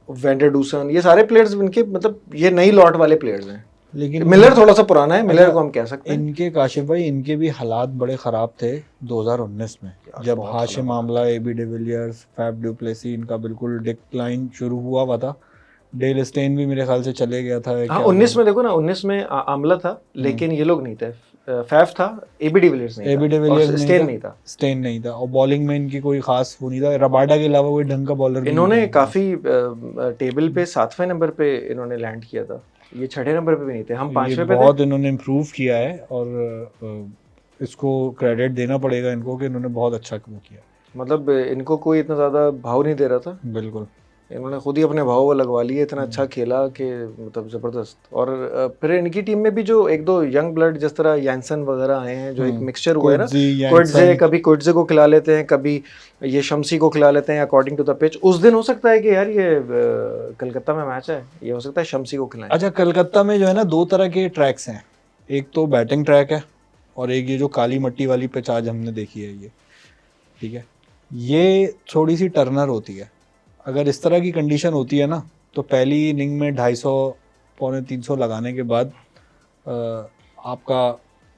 [SPEAKER 1] वेंडरडूसन, ये सारे प्लेयर्स इनके मतलब ये नई लॉट वाले प्लेयर्स हैं।
[SPEAKER 3] लेकिन
[SPEAKER 1] मिलर थोड़ा सा पुराना है, मिलर
[SPEAKER 3] अच्छा,
[SPEAKER 1] को हम कह सकते हैं।
[SPEAKER 3] इनके काशिफ भाई, इनके भी हालात बड़े ख़राब थे 2019 में, जब
[SPEAKER 1] बहुत
[SPEAKER 3] Hashim Amla, AB de Villiers, Faf du Plessis, इनका बिल्कुल डिक्लाइन शुरू हुआ था। डेल स्टेन भी मेरे ख्याल से चले गया था।
[SPEAKER 1] हाँ
[SPEAKER 3] क्या
[SPEAKER 1] 19 में देखो ना, 19 में आमला था, लेकिन ये लोग नहीं थे, फैफ था, एबी डिविलियर्स नहीं
[SPEAKER 3] एबी
[SPEAKER 1] था,
[SPEAKER 3] डिविलियर्स
[SPEAKER 1] और स्टेन नहीं था।
[SPEAKER 3] स्टेन नहीं था, और बॉलिंग में इनकी कोई खास वो नहीं था। रबाडा के अलावा कोई ढंग का बॉलर भी नहीं
[SPEAKER 1] इन्होंने
[SPEAKER 3] था।
[SPEAKER 1] काफी टेबल पे 7वें नंबर पे इन्होंने लैंड किया था, ये 6ठे नंबर पे भी नहीं थे, हम
[SPEAKER 3] ये
[SPEAKER 1] 5वें पे थे।
[SPEAKER 3] बहुत इन्होंने इम्प्रूव किया है, और इसको क्रेडिट देना पड़ेगा इनको कि इन्होंने बहुत अच्छा वो किया।
[SPEAKER 1] मतलब इनको कोई इतना ज्यादा भाव नहीं दे रहा था,
[SPEAKER 3] बिल्कुल
[SPEAKER 1] इन्होंने खुद ही अपने भाव लगवा लिए, इतना अच्छा खेला कि मतलब जबरदस्त। और फिर इनकी टीम में भी जो एक दो यंग ब्लड जिस तरह यानसन वगैरह आए हैं, जो एक मिक्सचर हुआ है ना,
[SPEAKER 3] कोटजे,
[SPEAKER 1] कोटजे, कभी कोटजे को खिला लेते हैं, कभी ये शम्सी को खिला लेते हैं अकॉर्डिंग टू द पिच। उस दिन हो सकता है कि यार ये कलकत्ता में मैच है, ये हो सकता है शम्सी को खिलाएं।
[SPEAKER 3] अच्छा, कलकत्ता में जो है ना 2 तरह के ट्रैक्स हैं, एक तो बैटिंग ट्रैक है और एक ये जो काली मट्टी वाली पिच आज हमने देखी है ये, ठीक है, ये थोड़ी सी टर्नर होती है। अगर इस तरह की कंडीशन होती है ना, तो पहली इनिंग में 250 पौने 300 लगाने के बाद आपका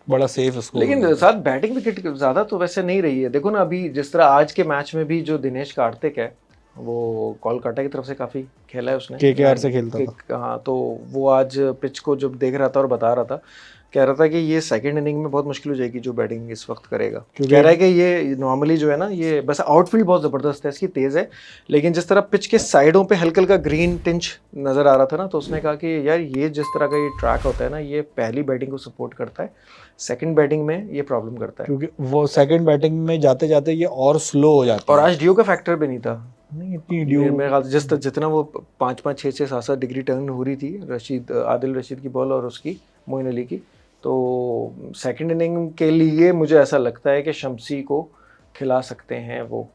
[SPEAKER 3] बड़ा सेफ स्कोर।
[SPEAKER 1] लेकिन साथ बैटिंग विकेट ज्यादा तो वैसे नहीं रही है। देखो ना अभी जिस तरह आज के मैच में भी जो दिनेश कार्तिक है, वो कोलकाता की तरफ से काफी खेला है उसने,
[SPEAKER 3] केकेआर से खेलता था।
[SPEAKER 1] हाँ, तो वो आज पिच को जब देख रहा था और बता रहा था, कह रहा था कि ये सेकंड इनिंग में बहुत मुश्किल हो जाएगी जो बैटिंग इस वक्त करेगा। कह रहा है कि ये नॉर्मली जो है ना, ये बस आउटफील्ड बहुत ज़बरदस्त है इसकी, तेज़ है, लेकिन जिस तरह पिच के साइडों पे हल्का हल्का ग्रीन टिंच नज़र आ रहा था ना, तो उसने कहा कि यार ये जिस तरह का ये ट्रैक होता है ना, ये पहली बैटिंग को सपोर्ट करता है, सेकंड बैटिंग में ये प्रॉब्लम करता है,
[SPEAKER 3] क्योंकि वो सेकंड बैटिंग में जाते जाते ये और स्लो हो जाता
[SPEAKER 1] और
[SPEAKER 3] है।
[SPEAKER 1] आज ड्यू का फैक्टर भी नहीं था।
[SPEAKER 3] नहीं इतनी ड्यू,
[SPEAKER 1] मेरे ख्याल से जितना वो 5-5, 6-6, 7-7 डिग्री टर्न हो रही थी आदिल रशीद की बॉल और उसकी मोइन अली की, तो सेकंड इनिंग के लिए मुझे ऐसा लगता है कि शम्सी को खिला सकते हैं वो।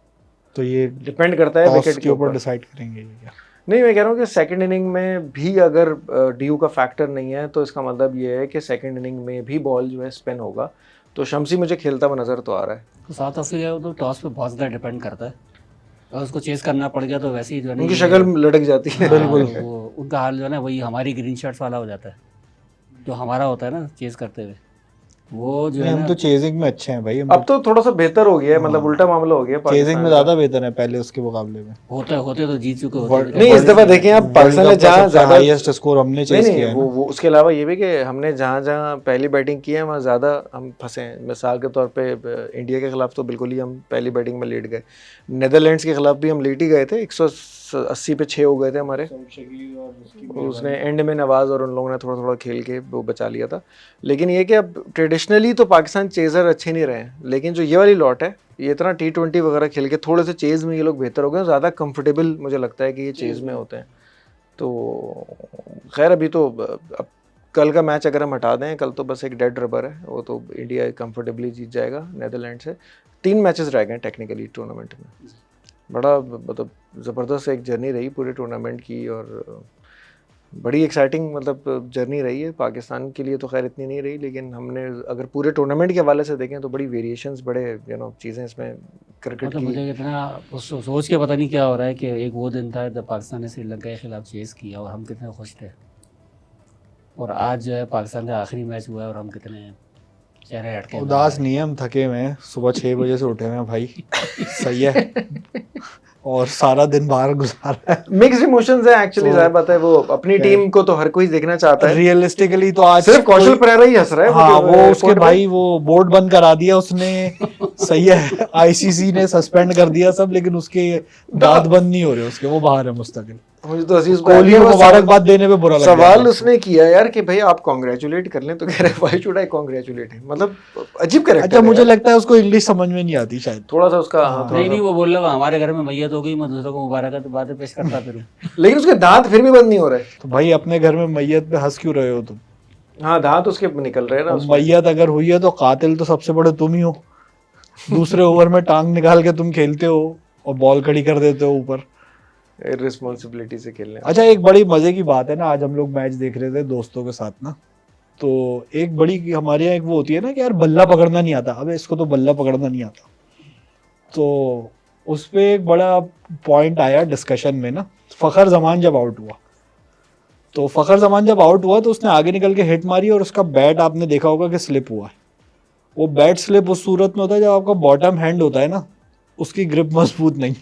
[SPEAKER 3] तो ये
[SPEAKER 1] डिपेंड करता है विकेट
[SPEAKER 3] के ऊपर डिसाइड करेंगे ये क्या।
[SPEAKER 1] नहीं, मैं कह रहा हूँ कि सेकंड इनिंग में भी अगर ड्यू का फैक्टर नहीं है, तो इसका मतलब ये है कि सेकंड इनिंग में भी बॉल जो है स्पिन होगा, तो शम्सी मुझे खेलता हुआ नज़र तो आ रहा है।
[SPEAKER 2] तो साउथ अफ्रीका को तो टॉस पे बहुत ज़्यादा डिपेंड करता है, और उसको चेस करना पड़ गया तो वैसे ही जो है
[SPEAKER 1] उनकी शक्ल लटक जाती है।
[SPEAKER 2] बिल्कुल, वो उनका हाल जो है ना वही हमारी ग्रीन शर्ट्स वाला हो जाता है, जो हमारा होता है ना चेस करते हुए, वो जो है
[SPEAKER 3] हम
[SPEAKER 2] ना।
[SPEAKER 3] तो चेजिंग में अच्छे हैं भाई।
[SPEAKER 1] अब तो थोड़ा सा बेहतर हो गया है, मतलब उल्टा मामला हो गया
[SPEAKER 3] चेजिंग
[SPEAKER 1] पाकिस्तान
[SPEAKER 3] में
[SPEAKER 1] का।
[SPEAKER 3] ज़्यादा बेहतर है पहले उसके मुकाबले में।
[SPEAKER 2] होते तो जीत चुके होते।
[SPEAKER 1] नहीं, इस दफा देखें आप, पाकिस्तान ने जहाँ ज्यादा
[SPEAKER 3] हाईएस्ट स्कोर हमने चेस
[SPEAKER 1] नहीं
[SPEAKER 3] किया है
[SPEAKER 1] वो उसके अलावा ये भी कि हमने जहाँ जहाँ पहली बैटिंग की है वहाँ ज़्यादा हम फंसे हैं। मिसाल के तौर पे इंडिया के खिलाफ तो बिल्कुल ही हम पहली बैटिंग में लेट गए, नीदरलैंड्स के खिलाफ भी हम लेट ही गए थे, 180 पे 6 हो गए थे हमारे, उसने एंड में नवाज और उन लोगों ने थोड़ा थोड़ा खेल के वो बचा लिया था। लेकिन ये कि अब ट्रेडिशनली तो पाकिस्तान चेज़र अच्छे नहीं रहे हैं, लेकिन जो ये वाली लॉट है, ये इतना T20 वगैरह खेल के थोड़े से चेज़ में ये लोग बेहतर हो गए, ज़्यादा कंफर्टेबल मुझे लगता है कि ये चेज़ में होते हैं। तो खैर अभी तो अब कल का मैच अगर हम हटा दें, कल तो बस एक डेड रबर है, वो तो इंडिया कंफर्टेबली जीत जाएगा नीदरलैंड से। 3 मैचेस रह गए टेक्निकली टूर्नामेंट में। बड़ा मतलब ज़बरदस्त एक जर्नी रही पूरे टूर्नामेंट की, और बड़ी एक्साइटिंग मतलब जर्नी रही है। पाकिस्तान के लिए तो खैर इतनी नहीं रही, लेकिन हमने अगर पूरे टूर्नामेंट के हवाले से देखें तो बड़ी वेरिएशंस, बड़े चीज़ें इसमें क्रिकेट
[SPEAKER 2] मतलब
[SPEAKER 1] की।
[SPEAKER 2] मुझे कितना सोच के पता नहीं क्या हो रहा है कि एक वो दिन था जब पाकिस्तान ने श्रीलंका के खिलाफ चेस किया और हम कितने खुश थे, और आज जो है पाकिस्तान का आखिरी मैच हुआ है और हम कितने चेहरे हटके
[SPEAKER 3] उदास नहीं है, हम थके हुए हैं, सुबह 6 बजे से उठे हुए हैं भाई। सही है, और सारा दिन बाहर गुजारा है।
[SPEAKER 1] मिक्स्ड इमोशंस है एक्चुअली। जाहिर बात है, वो अपनी टीम को तो हर कोई देखना चाहता है।
[SPEAKER 3] रियलिस्टिकली तो आज
[SPEAKER 1] सिर्फ कौशल परेरा ही हंस रहा है।
[SPEAKER 3] हाँ, वो उसके भाई वो बोर्ड बंद करा दिया उसने। सही है, आईसीसी ने सस्पेंड कर दिया सब, लेकिन उसके दांत बंद नहीं हो रहे उसके, वो बाहर है मुस्तकिल।
[SPEAKER 1] मुझे तो अजीज
[SPEAKER 3] कोहली को मुबारकबाद देने पे बुरा लग गया।
[SPEAKER 1] सवाल उसने किया यार कि भाई आप कांग्रेचुलेट कर लें, तो कह रहे why should I congratulate him, मतलब अजीब कैरेक्टर।
[SPEAKER 3] अच्छा, मुझे लगता है उसको इंग्लिश समझ में नहीं आती शायद,
[SPEAKER 1] थोड़ा सा उसका।
[SPEAKER 2] नहीं, वो बोल रहा हमारे घर में मैयत हो गई, मैं दूसरों को मुबारकबाद पेश करता फिरूं।
[SPEAKER 1] लेकिन उसके दांत फिर भी बंद नहीं हो रहे।
[SPEAKER 3] तो भाई अपने घर में मैयत पे हंस क्यों रहे हो तुम?
[SPEAKER 1] हाँ, दांत उसके निकल रहे हैं ना उसमें।
[SPEAKER 3] मैयत अगर हुई है तो कातिल तो सबसे बड़े तुम ही हो। दूसरे ओवर में टांग निकाल के तुम खेलते हो और बॉल खड़ी कर देते हो ऊपर।
[SPEAKER 1] रिस्पॉन्सिबिलिटी से खेलने।
[SPEAKER 3] अच्छा, एक बड़ी मजे की बात है ना, आज हम लोग मैच देख रहे थे दोस्तों के साथ ना, तो एक बड़ी हमारे यहाँ एक वो होती है ना कि यार बल्ला पकड़ना नहीं आता, अबे इसको तो बल्ला पकड़ना नहीं आता। तो उस पर एक बड़ा पॉइंट आया डिस्कशन में ना, फ़खर जमान जब आउट हुआ, तो फ़खर जमान जब आउट हुआ तो उसने आगे निकल के हिट मारी और उसका बैट आपने देखा होगा कि स्लिप हुआ है। वो बैट स्लिप उस सूरत में होता है जब आपका बॉटम हैंड होता है ना, उसकी ग्रिप मजबूत नहीं।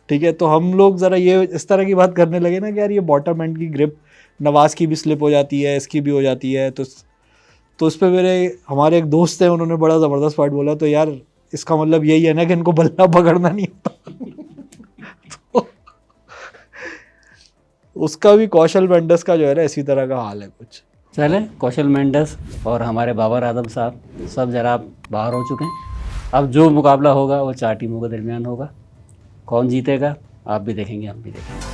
[SPEAKER 3] ठीक है, तो हम लोग ज़रा ये इस तरह की बात करने लगे ना कि यार ये बॉटम हैंड की ग्रिप नवाज की भी स्लिप हो जाती है, इसकी भी हो जाती है। तो उस पर हमारे एक दोस्त है, उन्होंने बड़ा ज़बरदस्त पॉइंट बोला, तो यार इसका मतलब यही है ना कि इनको बल्ला पकड़ना नहीं आता। तो उसका भी कौशल मेंडिस का जो है ना इसी तरह का हाल है कुछ।
[SPEAKER 2] चले, कौशल मेंडिस और हमारे बाबर आजम साहब सब जरा बाहर हो चुके हैं। अब जो मुकाबला होगा वो 4 टीमों के दरमियान होगा। कौन जीतेगा आप भी देखेंगे, हम भी देखेंगे।